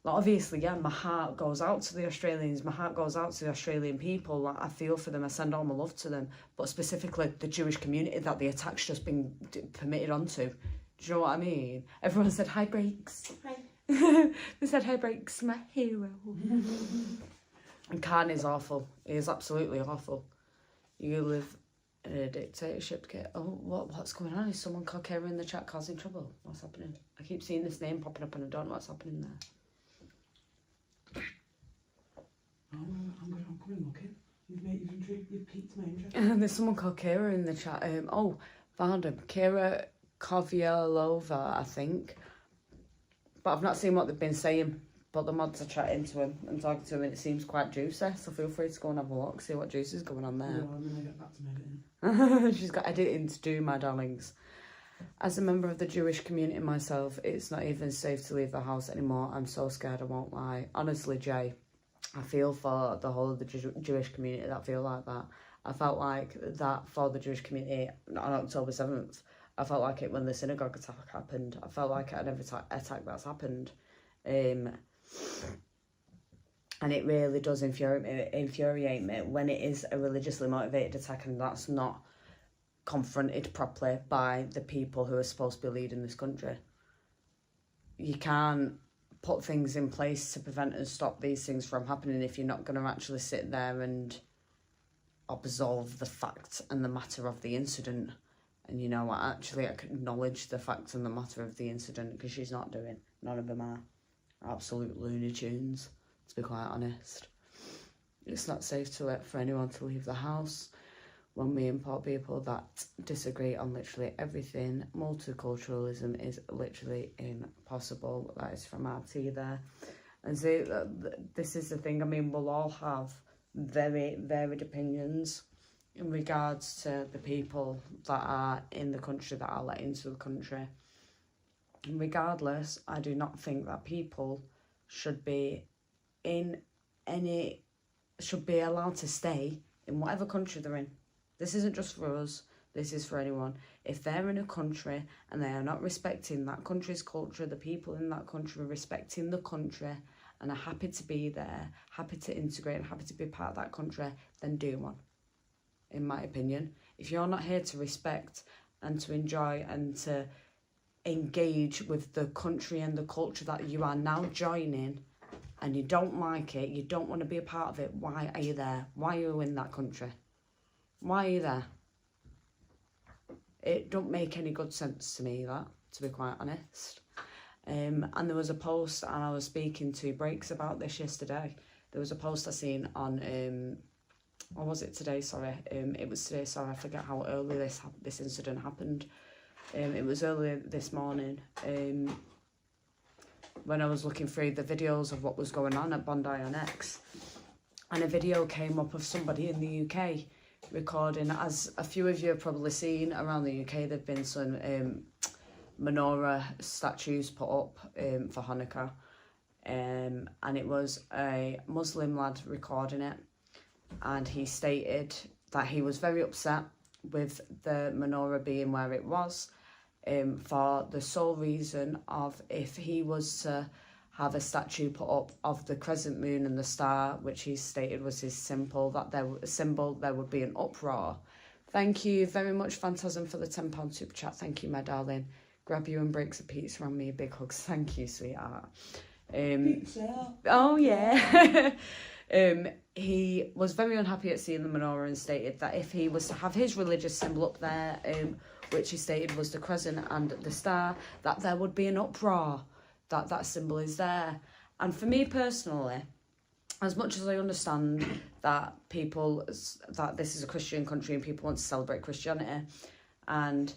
Like, obviously, yeah, my heart goes out to the Australians. My heart goes out to the Australian people. Like, I feel for them. I send all my love to them. But specifically, the Jewish community that the attack's just been permitted onto. Do you know what I mean? Everyone said, hi, Breaks. Hi. They said, hey, Breaks, my hero. And Khan is awful. He is absolutely awful. You live in a dictatorship. Oh, what's going on? Is someone called Kara in the chat causing trouble? What's happening? I keep seeing this name popping up and I don't know what's happening there. I'm coming looking. You've piqued my interest. There's someone called Kira in the chat. Found him. Kira Kovialova, I think. But I've not seen what they've been saying. But the mods are chatting to him and talking to him, and it seems quite juicy. So feel free to go and have a look, see what juice is going on there. No, I'm going to get back to editing. She's got editing to do, my darlings. As a member of the Jewish community myself, it's not even safe to leave the house anymore. I'm so scared, I won't lie. Honestly, Jay, I feel for the whole of the Jewish community that feel like that. I felt like that for the Jewish community on October 7th. I felt like it when the synagogue attack happened. I felt like it at every attack that's happened. And it really does infuriate me when it is a religiously motivated attack and that's not confronted properly by the people who are supposed to be leading this country. You can't put things in place to prevent and stop these things from happening if you're not going to actually sit there and absolve the fact and the matter of the incident. And, you know, actually acknowledge the fact and the matter of the incident, because she's not doing. None of them are. Absolute Looney Tunes, to be quite honest. It's not safe for anyone to leave the house when we import people that disagree on literally everything. Multiculturalism is literally impossible. That is from RT there. And see, this is the thing. I mean, we'll all have very varied opinions in regards to the people that are in the country, that are let into the country. And regardless, I do not think that people should be allowed to stay in whatever country they're in. This isn't just for us, this is for anyone. If they're in a country and they are not respecting that country's culture, the people in that country are respecting the country and are happy to be there, happy to integrate and happy to be part of that country, then do one. In my opinion, if you're not here to respect and to enjoy and to engage with the country and the culture that you are now joining, and you don't like it, you don't want to be a part of it, why are you there? Why are you in that country? Why are you there? It don't make any good sense to me, that, to be quite honest. And there was a post, and I was speaking to Breaks about this yesterday. There was a post I seen on or was it today? Sorry, it was today. Sorry, I forget how early this incident happened. It was early this morning. When I was looking through the videos of what was going on at Bondi on X, and a video came up of somebody in the UK recording. As a few of you have probably seen around the UK, there've been some menorah statues put up for Hanukkah, and it was a Muslim lad recording it. And he stated that he was very upset with the menorah being where it was, for the sole reason of, if he was to have a statue put up of the crescent moon and the star, which he stated was his symbol, there would be an uproar. Thank you very much, Phantasm, for the £10 super chat. Thank you, my darling. grab you and breaks a pizza on me. Big hugs. Thank you, sweetheart. Pizza. Oh, yeah. He was very unhappy at seeing the menorah and stated that if he was to have his religious symbol up there, which he stated was the crescent and the star, that there would be an uproar that that symbol is there. And for me personally, as much as I understand that that this is a Christian country and people want to celebrate Christianity, and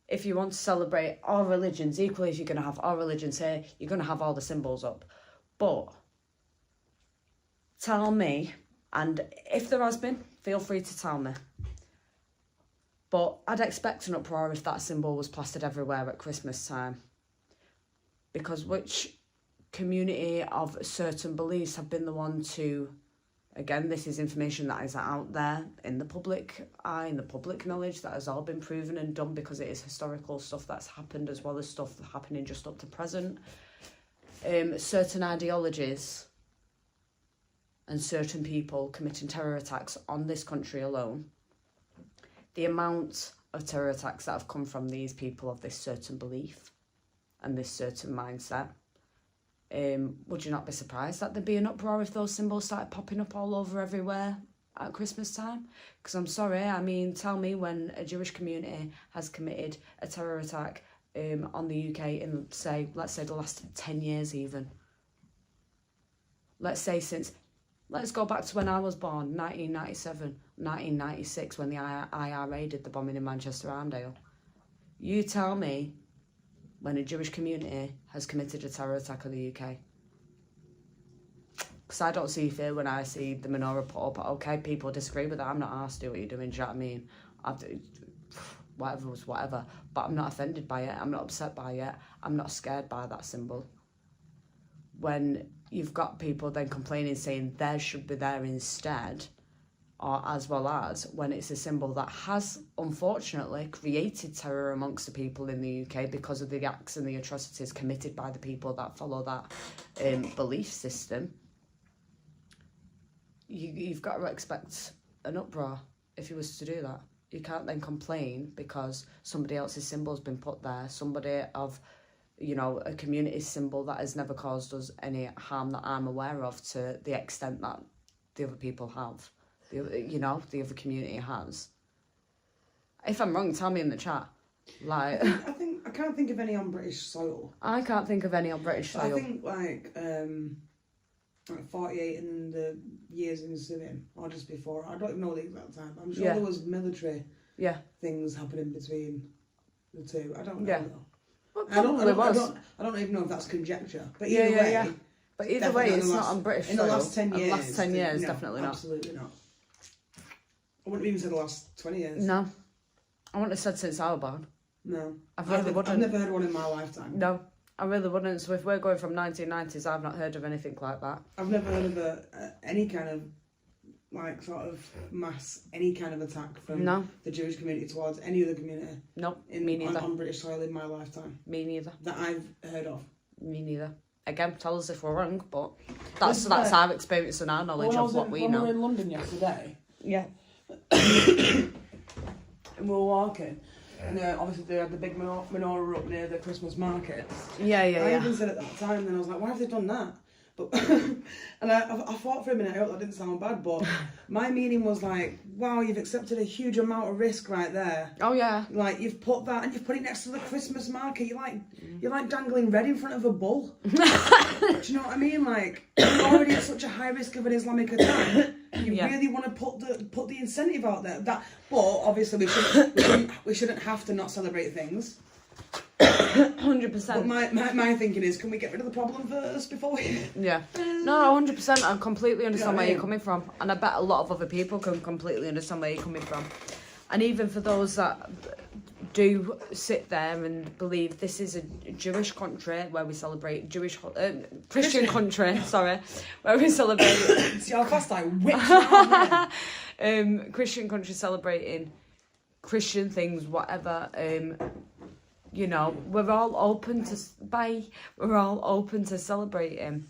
if you want to celebrate all religions, equally if you're going to have all religions here, you're going to have all the symbols up. But tell me, and if there has been, feel free to tell me. But I'd expect an uproar if that symbol was plastered everywhere at Christmas time. Because which community of certain beliefs have been the one to, again, this is information that is out there in the public eye, in the public knowledge, that has all been proven and done because it is historical stuff that's happened as well as stuff happening just up to present. Certain ideologies and certain people committing terror attacks on this country alone. The amount of terror attacks that have come from these people of this certain belief and this certain mindset. Would you not be surprised that there'd be an uproar if those symbols started popping up all over everywhere at Christmas time? Because I'm sorry, I mean, tell me when a Jewish community has committed a terror attack on the UK in, let's say the last 10 years even. Let's go back to when I was born, 1997, 1996, when the IRA did the bombing in Manchester Arndale. You tell me when a Jewish community has committed a terror attack on the UK. Because I don't see fear when I see the menorah put up. Okay, people disagree with that. I'm not asked to do what you're doing, do you know what I mean? Whatever was whatever. But I'm not offended by it. I'm not upset by it. I'm not scared by that symbol. When you've got people then complaining, saying theirs should be there instead, or as well as when it's a symbol that has, unfortunately, created terror amongst the people in the UK because of the acts and the atrocities committed by the people that follow that belief system, you've got to expect an uproar if you was to do that. You can't then complain because somebody else's symbol's been put there, somebody of, you know, a community symbol that has never caused us any harm that I'm aware of to the extent that the other people have. The other community has. If I'm wrong, tell me in the chat. Like, I can't think of any on British soil. I can't think of any on British soil. I think like 48 in the years ensuing, or just before. I don't even know the exact time. I'm sure there was military things happening between the two. I don't know. Yeah. Well, I don't even know if that's conjecture. But either way. But either way, it's not on British soil. In the last 10 years. The last 10 years, no, definitely not. Absolutely not. I wouldn't even say the last 20 years. No. I wouldn't have said since I was born. No. I've never heard one in my lifetime. No, I really wouldn't. So if we're going from 1990s, I've not heard of anything like that. I've never heard of any kind of, like, sort of any kind of attack from the Jewish community towards any other community. Nope, me neither. On British soil in my lifetime. Me neither. That I've heard of. Me neither. Again, tell us if we're wrong, but that's our experience and our knowledge of what we know. When we were in London yesterday. Yeah. And we were walking, and obviously they had the big menorah up near the Christmas market. I even said at that time, then I was like, why have they done that? But and I thought for a minute, I hope that didn't sound bad, but my meaning was like, wow, you've accepted a huge amount of risk right there. Oh yeah. Like you've put that and you've put it next to the Christmas market. You're like dangling red in front of a bull. Do you know what I mean? Like you're already at such a high risk of an Islamic attack. You really want to put the incentive out there. But obviously we shouldn't have to not celebrate things. 100%. But my thinking is, can we get rid of the problem first before we... Yeah. No, 100%. I completely understand where you're coming from. And I bet a lot of other people can completely understand where you're coming from. And even for those that do sit there and believe this is a Jewish country where we celebrate Christian country, sorry, where we celebrate... See how fast I whipped Christian country celebrating Christian things, whatever... you know, we're all open to celebrating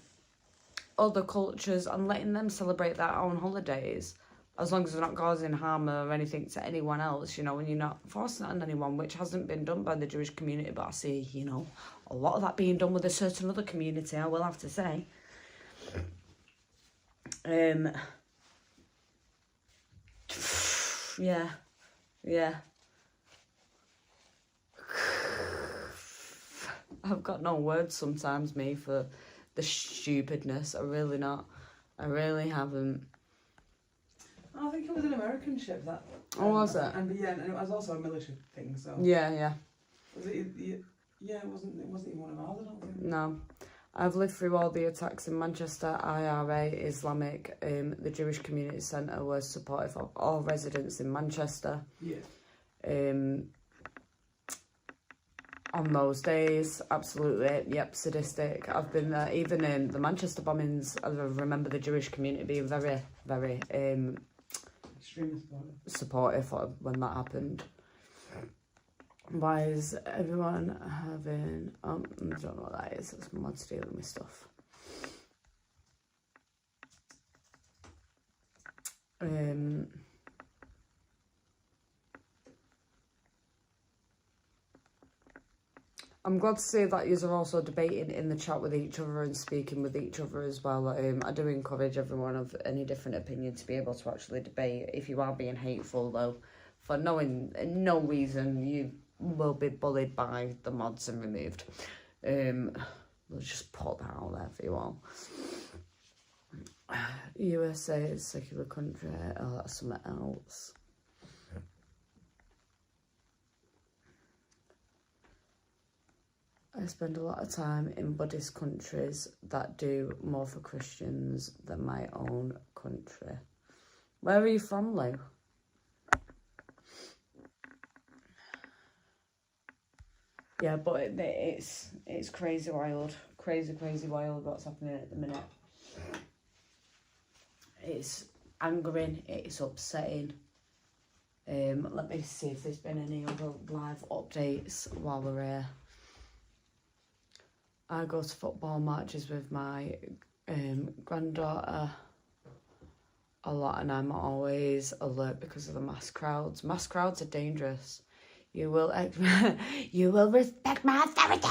other cultures and letting them celebrate their own holidays. as long as they're not causing harm or anything to anyone else, you know, and you're not forcing it on anyone, which hasn't been done by the Jewish community, but I see, you know, a lot of that being done with a certain other community, I will have to say. Yeah. I've got no words sometimes, me, for the stupidness. I really haven't. I think it was an American ship that. Oh, was it? And it was also a military thing. So. Yeah. Was it? Yeah, it wasn't even one of ours. I don't think. No, I've lived through all the attacks in Manchester. IRA, Islamic, the Jewish Community Centre was supportive of all residents in Manchester. Yeah. On those days, absolutely, yep, sadistic. I've been there, even in the Manchester bombings. I remember the Jewish community being very, very extremely supportive when that happened. Why is everyone having? I don't know what that is. It's mod stealing my stuff. I'm glad to see that you are also debating in the chat with each other and speaking with each other as well. I do encourage everyone of any different opinion to be able to actually debate. If you are being hateful, though, for no reason, you will be bullied by the mods and removed. We'll just put that out there for you all. USA is a secular country. Oh, that's something else. I spend a lot of time in Buddhist countries that do more for Christians than my own country. Where are you from, Lou? Yeah, but it's crazy wild. Crazy wild what's happening at the minute. It's angering, it's upsetting. Let me see if there's been any other live updates while we're here. I go to football matches with my granddaughter a lot, and I'm always alert because of the mass crowds. Mass crowds are dangerous. You will respect my authority.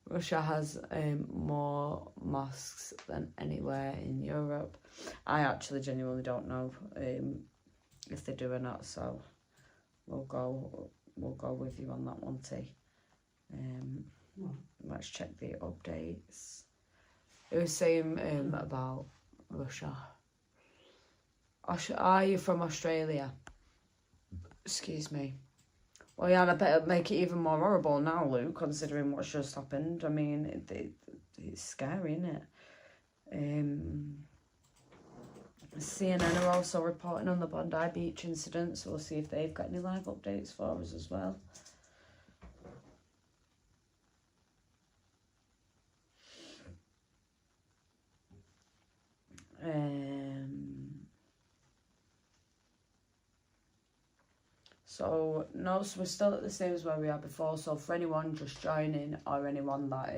Russia has more mosques than anywhere in Europe. I actually genuinely don't know if they do or not, so we'll go with you on that one, T. Let's check the updates. It was saying about Russia. Are you from Australia? Excuse me. Well, yeah, and I better make it even more horrible now, Luke, considering what's just happened. I mean, it's scary, isn't it? CNN are also reporting on the Bondi Beach incident, so we'll see if they've got any live updates for us as well. So we're still at the same as where we are before. So for anyone just joining or anyone that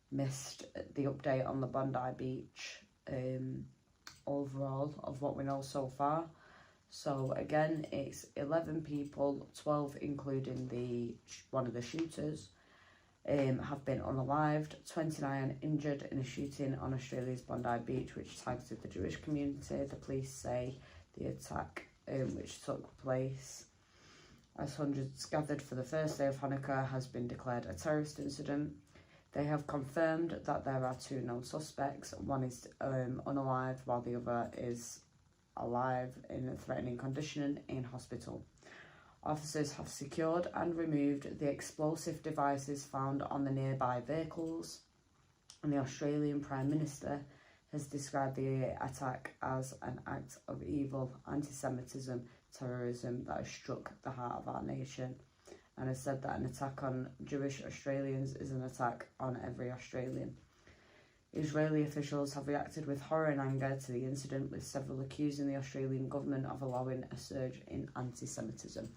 missed the update on the Bondi Beach overall of what we know so far. So again, it's 11 people, 12 including one of the shooters, have been unalived, 29 injured in a shooting on Australia's Bondi Beach, which targeted the Jewish community. The police say the attack, which took place as hundreds gathered for the first day of Hanukkah, has been declared a terrorist incident. They have confirmed that there are 2 known suspects. One is unalive, while the other is alive in a threatening condition in hospital. Officers have secured and removed the explosive devices found on the nearby vehicles, and the Australian Prime Minister has described the attack as an act of evil anti-Semitism terrorism that has struck the heart of our nation, and has said that an attack on Jewish Australians is an attack on every Australian. Israeli officials have reacted with horror and anger to the incident, with several accusing the Australian government of allowing a surge in anti-Semitism.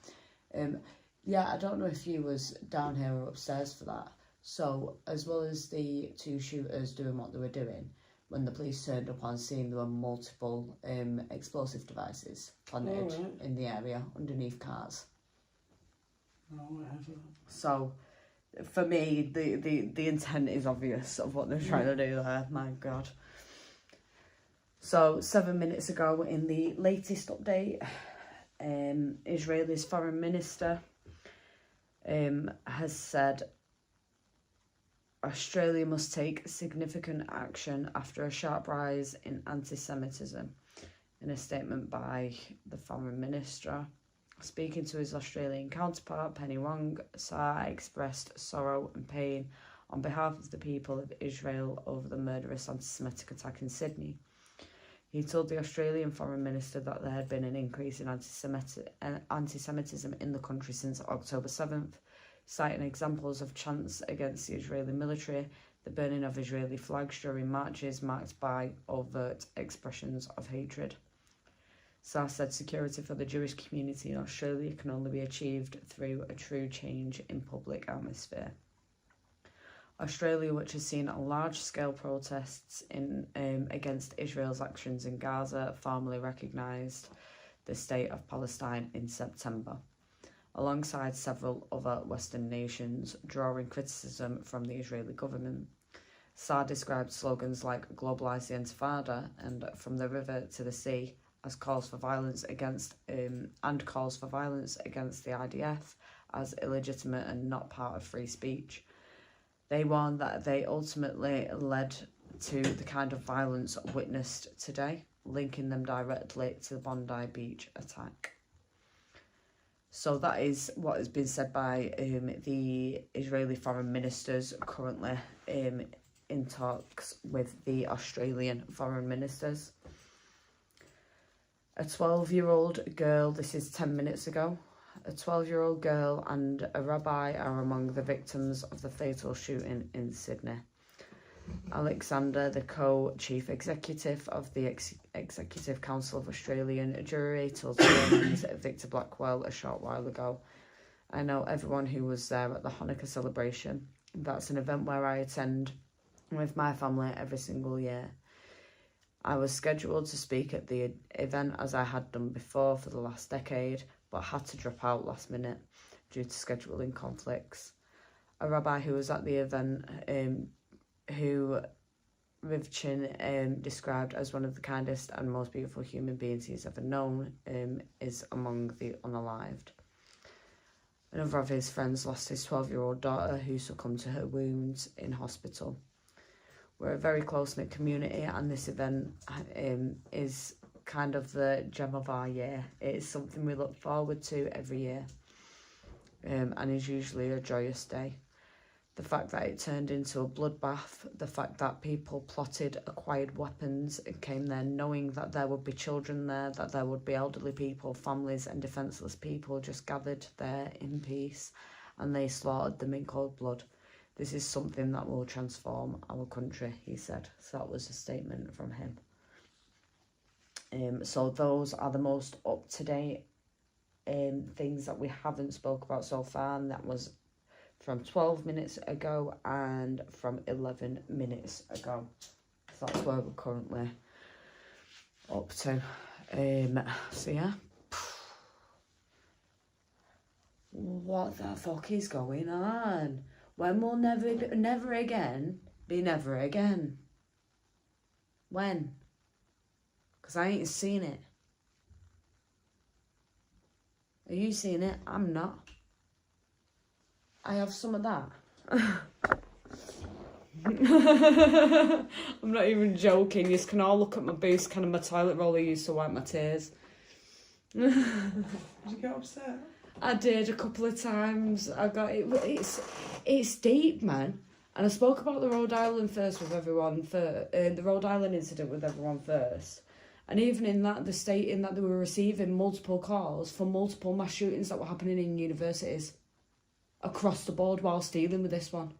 Yeah, I don't know if you was down here or upstairs for that. So, as well as the 2 shooters doing what they were doing, when the police turned up on scene, there were multiple explosive devices planted in the area underneath cars. Oh, whatever. So, for me, the intent is obvious of what they're trying to do there. My God. So, 7 minutes ago, in the latest update, Israel's foreign minister has said Australia must take significant action after a sharp rise in anti-Semitism. In a statement by the foreign minister, speaking to his Australian counterpart, Penny Wong, Sarr expressed sorrow and pain on behalf of the people of Israel over the murderous anti-Semitic attack in Sydney. He told the Australian foreign minister that there had been an increase in anti-Semitism in the country since October 7th, citing examples of chants against the Israeli military, the burning of Israeli flags during marches marked by overt expressions of hatred. Sarr said security for the Jewish community in Australia can only be achieved through a true change in public atmosphere. Australia, which has seen large-scale protests against Israel's actions in Gaza, formally recognised the State of Palestine in September, alongside several other Western nations, drawing criticism from the Israeli government. Sarr described slogans like "Globalise the Intifada" and "From the river to the sea" as calls for violence against the IDF as illegitimate and not part of free speech. They warned that they ultimately led to the kind of violence witnessed today, linking them directly to the Bondi beach attack. So that is what has been said by the Israeli foreign ministers currently in talks with the Australian foreign ministers. A 12-year-old girl, this is 10 minutes ago, a 12-year-old girl and a rabbi are among the victims of the fatal shooting in Sydney. Alexander, the co-chief executive of the Executive Council of Australian Jewry, told Victor Blackwell a short while ago, "I know everyone who was there at the Hanukkah celebration. That's an event where I attend with my family every single year. I was scheduled to speak at the event as I had done before for the last decade, but had to drop out last minute due to scheduling conflicts." A rabbi who was at the event, who Rivchin described as one of the kindest and most beautiful human beings he's ever known, is among the unalived. Another of his friends lost his 12-year-old daughter, who succumbed to her wounds in hospital. We're a very close-knit community, and this event is kind of the gem of our year. It is something we look forward to every year, and is usually a joyous day. The fact that it turned into a bloodbath, the fact that people plotted, acquired weapons, and came there knowing that there would be children there, that there would be elderly people, families and defenceless people just gathered there in peace, and they slaughtered them in cold blood. This is something that will transform our country, he said. So that was a statement from him. So those are the most up-to-date things that we haven't spoke about so far, and that was from 12 minutes ago and from 11 minutes ago. So that's where we're currently up to. So yeah. What the fuck is going on? When will never again be never again? When? Because I ain't seen it. Are you seeing it? I'm not. I have some of that. I'm not even joking. You can all look at my boots, kind of my toilet roll I used to wipe my tears. Did you get upset? I did a couple of times. It's deep, man. And I spoke about the Rhode Island first with everyone, the Rhode Island incident with everyone first. And even in that, the stating that they were receiving multiple calls for multiple mass shootings that were happening in universities across the board whilst dealing with this one.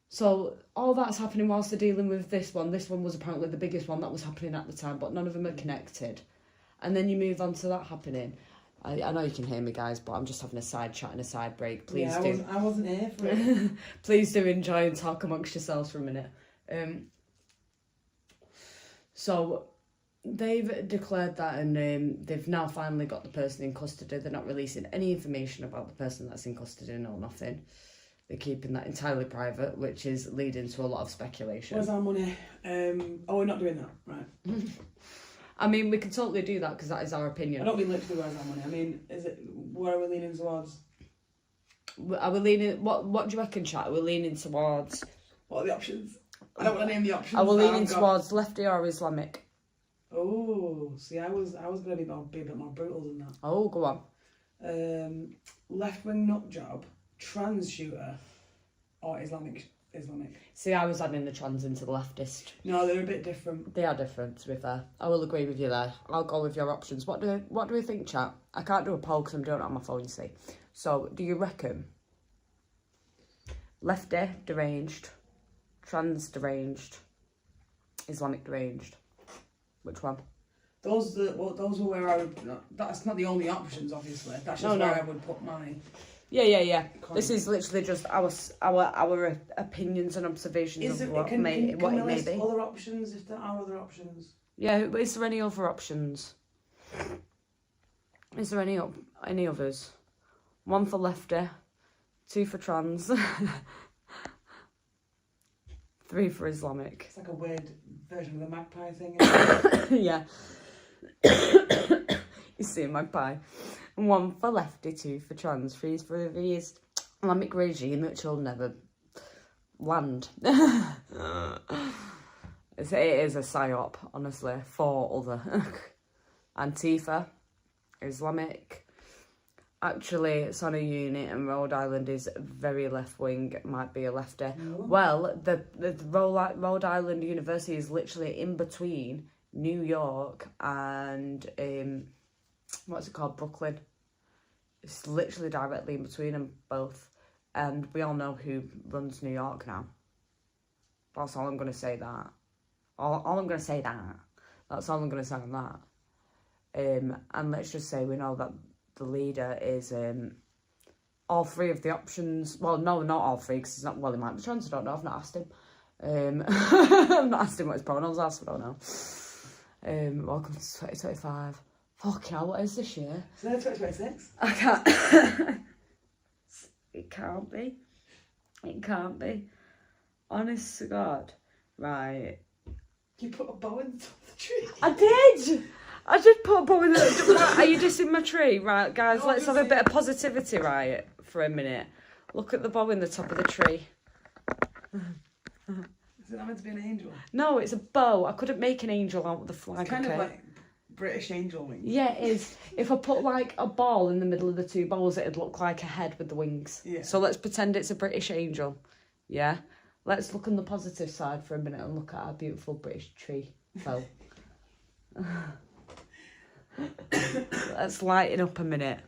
So all that's happening whilst they're dealing with this one. This one was apparently the biggest one that was happening at the time, but none of them are connected. And then you move on to that happening. I know you can hear me, guys, but I'm just having a side chat and a side break. Please do. I wasn't here for it. Please do enjoy and talk amongst yourselves for a minute. So they've declared that, and they've now finally got the person in custody. They're not releasing any information about the person that's in custody, or nothing. They're keeping that entirely private, which is leading to a lot of speculation. Where's our money? Oh, we're not doing that, right? I mean, we can totally do that because that is our opinion. I don't mean literally where's our money. I mean, where are we leaning towards? Are we leaning? What do you reckon, chat? Are we leaning towards? What are the options? I don't want to name the options. Are we leaning towards lefty or Islamic? Oh, see, I was gonna be a bit more brutal than that. Oh, go on. Left wing nut job, trans shooter, or Islamic. See, I was adding the trans into the leftist. No, they're a bit different. They are different, to be fair. I will agree with you there. I'll go with your options. What do we think, chat? I can't do a poll because I'm doing it on my phone, you see. So, do you reckon lefty deranged, trans deranged, Islamic deranged? Which one? Those were where I would. That's not the only options, obviously. That's just where I would put money. Yeah. This is literally just our opinions and observations of what it may be. Other options, if there are other options. Yeah, is there any other options? Is there any others? 1 for lefty, 2 for trans, 3 for Islamic. It's like a weird version of the magpie thing. Isn't it? Yeah. You see a magpie. 1 for lefty, 2 for trans, 3 for the Islamic regime, which will never land. It is a psyop, honestly, for other. Antifa, Islamic. Actually, it's on a unit, and Rhode Island is very left-wing. It might be a lefty. No. Well, the Rhode Island University is literally in between New York and what's it called, Brooklyn. It's literally directly in between them both, and we all know who runs New York now. That's all I'm going to say. That all I'm going to say that. That's all I'm going to say on that. And let's just say we know that the leader is all 3 of the options. Well, no, not all 3, because he's not. Well, he might be trans. I don't know. I've not asked him. I've not asked him what his pronouns are, so I don't know. Welcome to 2025. Fuck hell, what is this year? So 2026. I can't. It can't be. It can't be. Honest to God. Right. You put a bow in the top of the tree. I did. I did put a bow in the... Are you dissing my tree? Right, guys, let's have a bit of positivity, right, for a minute. Look at the bow in the top of the tree. Is it not meant to be an angel? No, it's a bow. I couldn't make an angel out of the flag. It's kind of like British angel wings. Yeah, it is. If I put like a ball in the middle of the 2 balls, it'd look like a head with the wings. Yeah. So let's pretend it's a British angel. Yeah? Let's look on the positive side for a minute and look at our beautiful British tree bow. Let's lighten up a minute.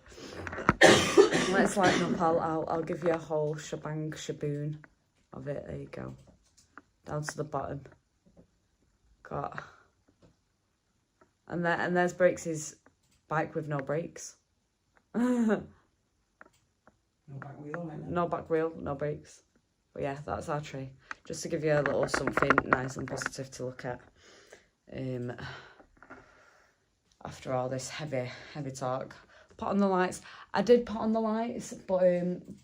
Let's lighten up. I'll give you a whole shaboon of it. There you go. Down to the bottom. Got. And there's Breaks' bike with no brakes. No back wheel, right? No back wheel, no brakes. But yeah, that's our tree. Just to give you a little something nice and positive to look at. After all this heavy talk. Put on the lights. I did put on the lights, but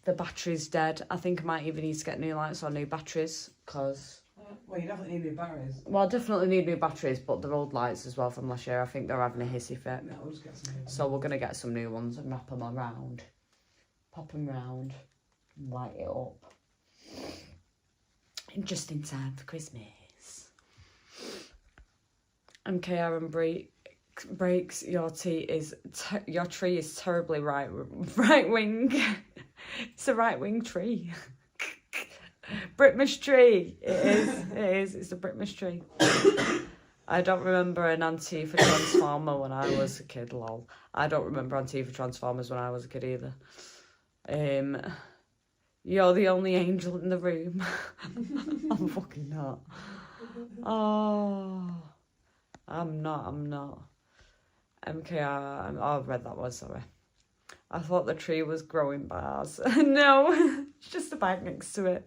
the battery's dead. I think I might even need to get new lights or new batteries, because... Well, you definitely need new batteries. Well, I definitely need new batteries, but they're old lights as well from last year. I think they're having a hissy fit. No, we'll just get some new ones. So we're going to get some new ones and wrap them around. Pop them round. And light it up. Just in time for Christmas. MKR and Breaks, your tree is terribly right wing. It's a right wing tree. Britmish tree. It is. It's a Britmish tree. I don't remember an Antifa Transformer when I was a kid, lol. I don't remember Antifa Transformers when I was a kid either. You're the only angel in the room. I'm fucking not. Oh, I'm not. MKR, I've read that one, sorry. I thought the tree was growing bars. No, it's just a bike next to it.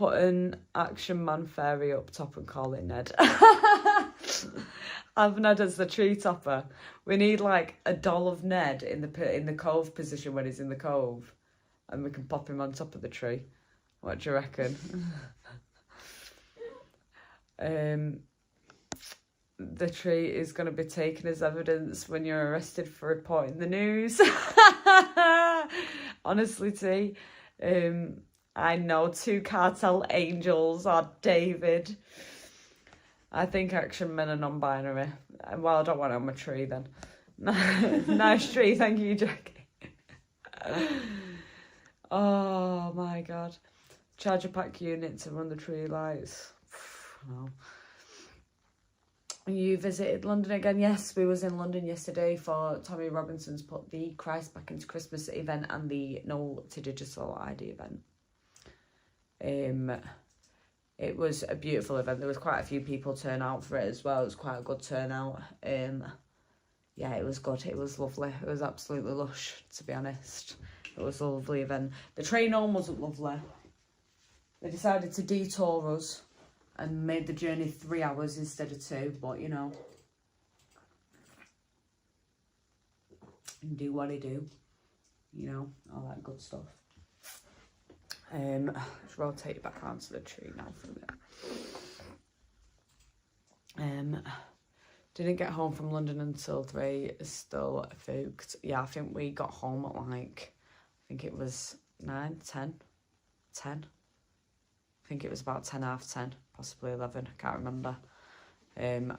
put an Action Man fairy up top and call it Ned. Have Ned as the tree topper. We need like a doll of Ned in the cove position when he's in the cove, and we can pop him on top of the tree. What do you reckon? The tree is going to be taken as evidence when you're arrested for reporting the news. Honestly, T, I know 2 cartel angels are David. I think Action Men are non-binary. Well, I don't want it on my tree then. Nice tree, thank you, Jackie. Oh my God. Charger pack unit to run the tree lights. No. You visited London again? Yes, we was in London yesterday for Tommy Robinson's Put the Christ Back into Christmas event and the No to Digital ID event. It was a beautiful event. There was quite a few people turn out for it as well. It was quite a good turnout. Yeah, it was good. It was lovely. It was absolutely lush, to be honest. It was a lovely event. The train home wasn't lovely. They decided to detour us and made the journey 3 hours instead of 2, but you know, and do what I do, you know, all that good stuff. Let's rotate back onto the tree now for a bit. Didn't get home from London until 3, still fooked. Yeah, I think we got home at like, I think it was 9, 10. I think it was about 10, half 10, possibly 11, I can't remember. And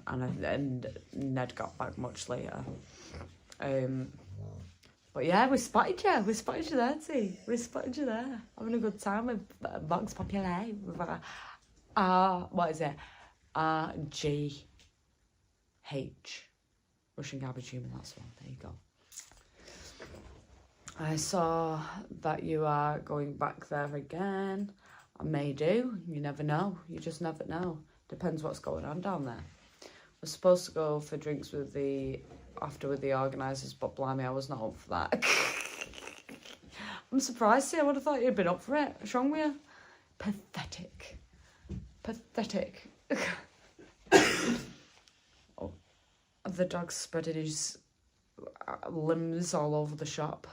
Ned got back much later. But yeah, we spotted you there, T. We spotted you there, having a good time with Vox Populi. With what is it? RGH. Russian Garbage Human, that's one. There you go. I saw that you are going back there again. I may do. You never know. You just never know. Depends what's going on down there. We're supposed to go for drinks with the organisers, but blimey, I was not up for that. I'm surprised. See, I would have thought you'd been up for it. What's wrong with you? Pathetic. Oh, the dog's spreading his limbs all over the shop.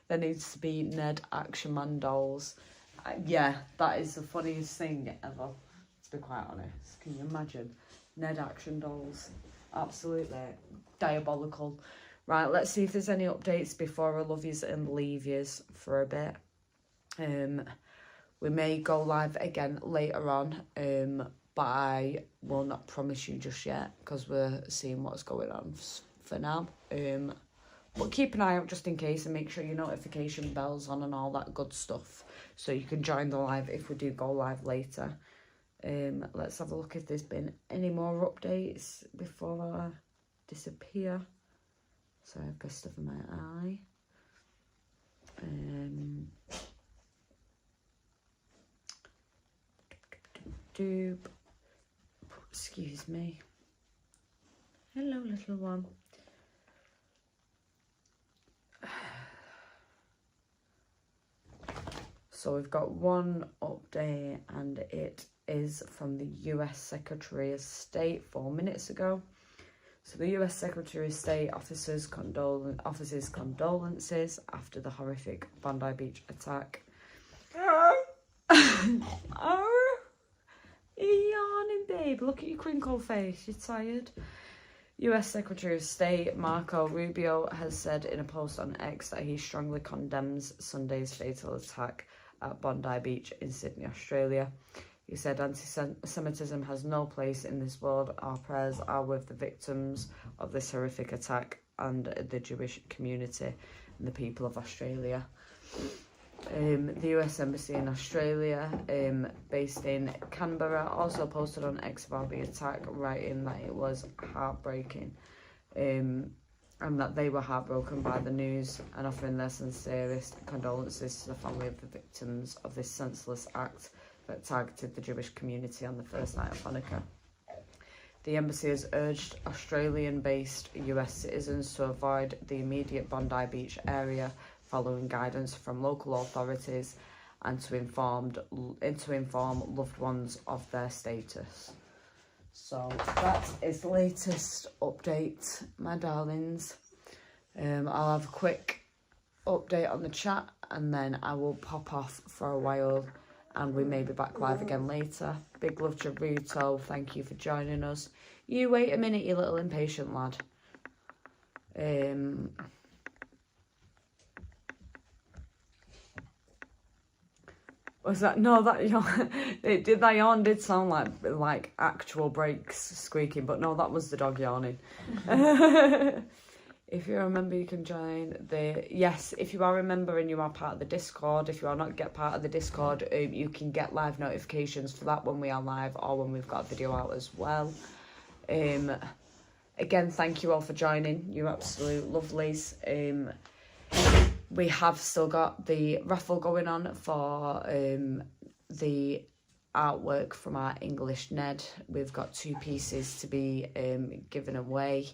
There needs to be Ned Action Man dolls. Yeah, that is the funniest thing ever, to be quite honest. Can you imagine? Ned Action dolls. Absolutely diabolical. Right, let's see if there's any updates before I love yous and leave yous for a bit. We may go live again later on, but I will not promise you just yet because we're seeing what's going on for now. But keep an eye out just in case and make sure your notification bell's on and all that good stuff so you can join the live if we do go live later. Let's have a look if there's been any more updates before I disappear. Sorry, I've got stuff in my eye. Excuse me. Hello, little one. So we've got one update and it is from the US Secretary of State 4 minutes ago. So the US Secretary of State offers condolences after the horrific Bondi Beach attack. Oh, you're yawning, babe. Look at your crinkled face. You're tired. US Secretary of State Marco Rubio has said in a post on X that he strongly condemns Sunday's fatal attack at Bondi Beach in Sydney, Australia. He said anti-Semitism has no place in this world. Our prayers are with the victims of this horrific attack and the Jewish community and the people of Australia. The US Embassy in Australia, based in Canberra, also posted on X about the attack, writing that it was heartbreaking and that they were heartbroken by the news and offering their sincerest condolences to the family of the victims of this senseless act that targeted the Jewish community on the first night of Hanukkah. The embassy has urged Australian-based US citizens to avoid the immediate Bondi Beach area following guidance from local authorities and to inform loved ones of their status. So that is the latest update, my darlings. I'll have a quick update on the chat and then I will pop off for a while and we may be back live again later. Big love to Rhode, thank you for joining us. You wait a minute, you little impatient lad. Was that no? That yawn, that yawn did sound like actual brakes squeaking, but no, that was the dog yawning. If you remember, you can join the yes. If you are a member and you are part of the Discord, if you are not part of the Discord, you can get live notifications for that when we are live or when we've got a video out as well. Again, thank you all for joining. You're absolute lovelies. We have still got the raffle going on for the artwork from our English Ned. We've got 2 pieces to be given away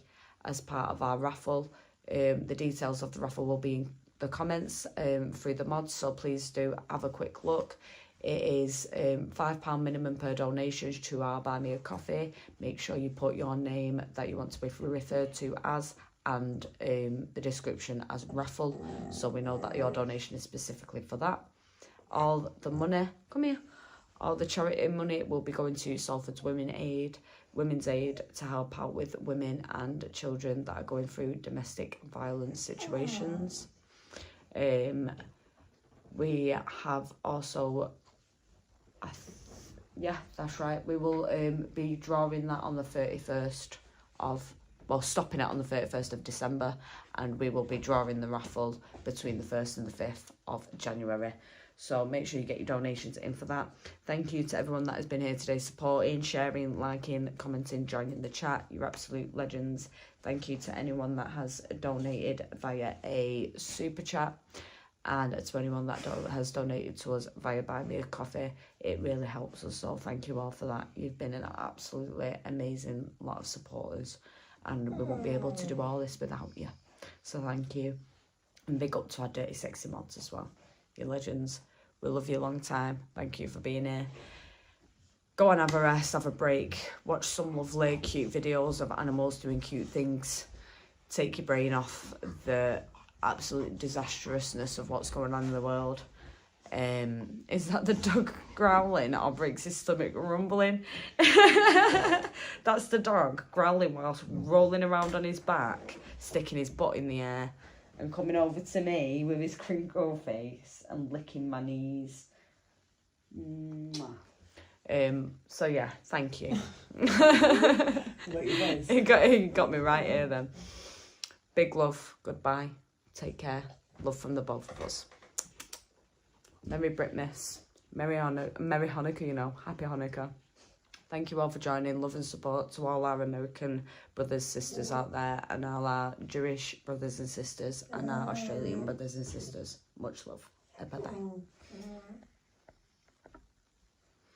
as part of our raffle. The details of the raffle will be in the comments through the mods, so please do have a quick look. It is £5 minimum per donation to our Buy Me a Coffee. Make sure you put your name that you want to be referred to as and the description as raffle, so we know that your donation is specifically for that. All the money, come here, all the charity money will be going to Salford's Women's Aid to help out with women and children that are going through domestic violence situations. We have also, yeah, that's right, we will be drawing that on the 31st of, well, stopping it on the 31st of December, and we will be drawing the raffle between the 1st and the 5th of January. So make sure you get your donations in for that. Thank you to everyone that has been here today, supporting, sharing, liking, commenting, joining the chat. You're absolute legends. Thank you to anyone that has donated via a super chat, and to anyone that has donated to us via Buy Me a Coffee. It really helps us, so thank you all for that. You've been an absolutely amazing lot of supporters, and we won't be able to do all this without you. So thank you. And big up to our Dirty Sexy mods as well. You're legends. We love you a long time. Thank you for being here. Go and have a rest, have a break. Watch some lovely, cute videos of animals doing cute things. Take your brain off the absolute disastrousness of what's going on in the world. Is that the dog growling or breaks his stomach rumbling? That's the dog growling whilst rolling around on his back, sticking his butt in the air and coming over to me with his crinkle face and licking my knees. So yeah, thank you. He got me right here then. Big love, goodbye, take care, love from the both of us. Merry Britmas, Merry Hanukkah, you know, Happy Hanukkah. Thank you all for joining. Love and support to all our American brothers, sisters out there, and all our Jewish brothers and sisters, and our Australian brothers and sisters. Much love. Bye-bye.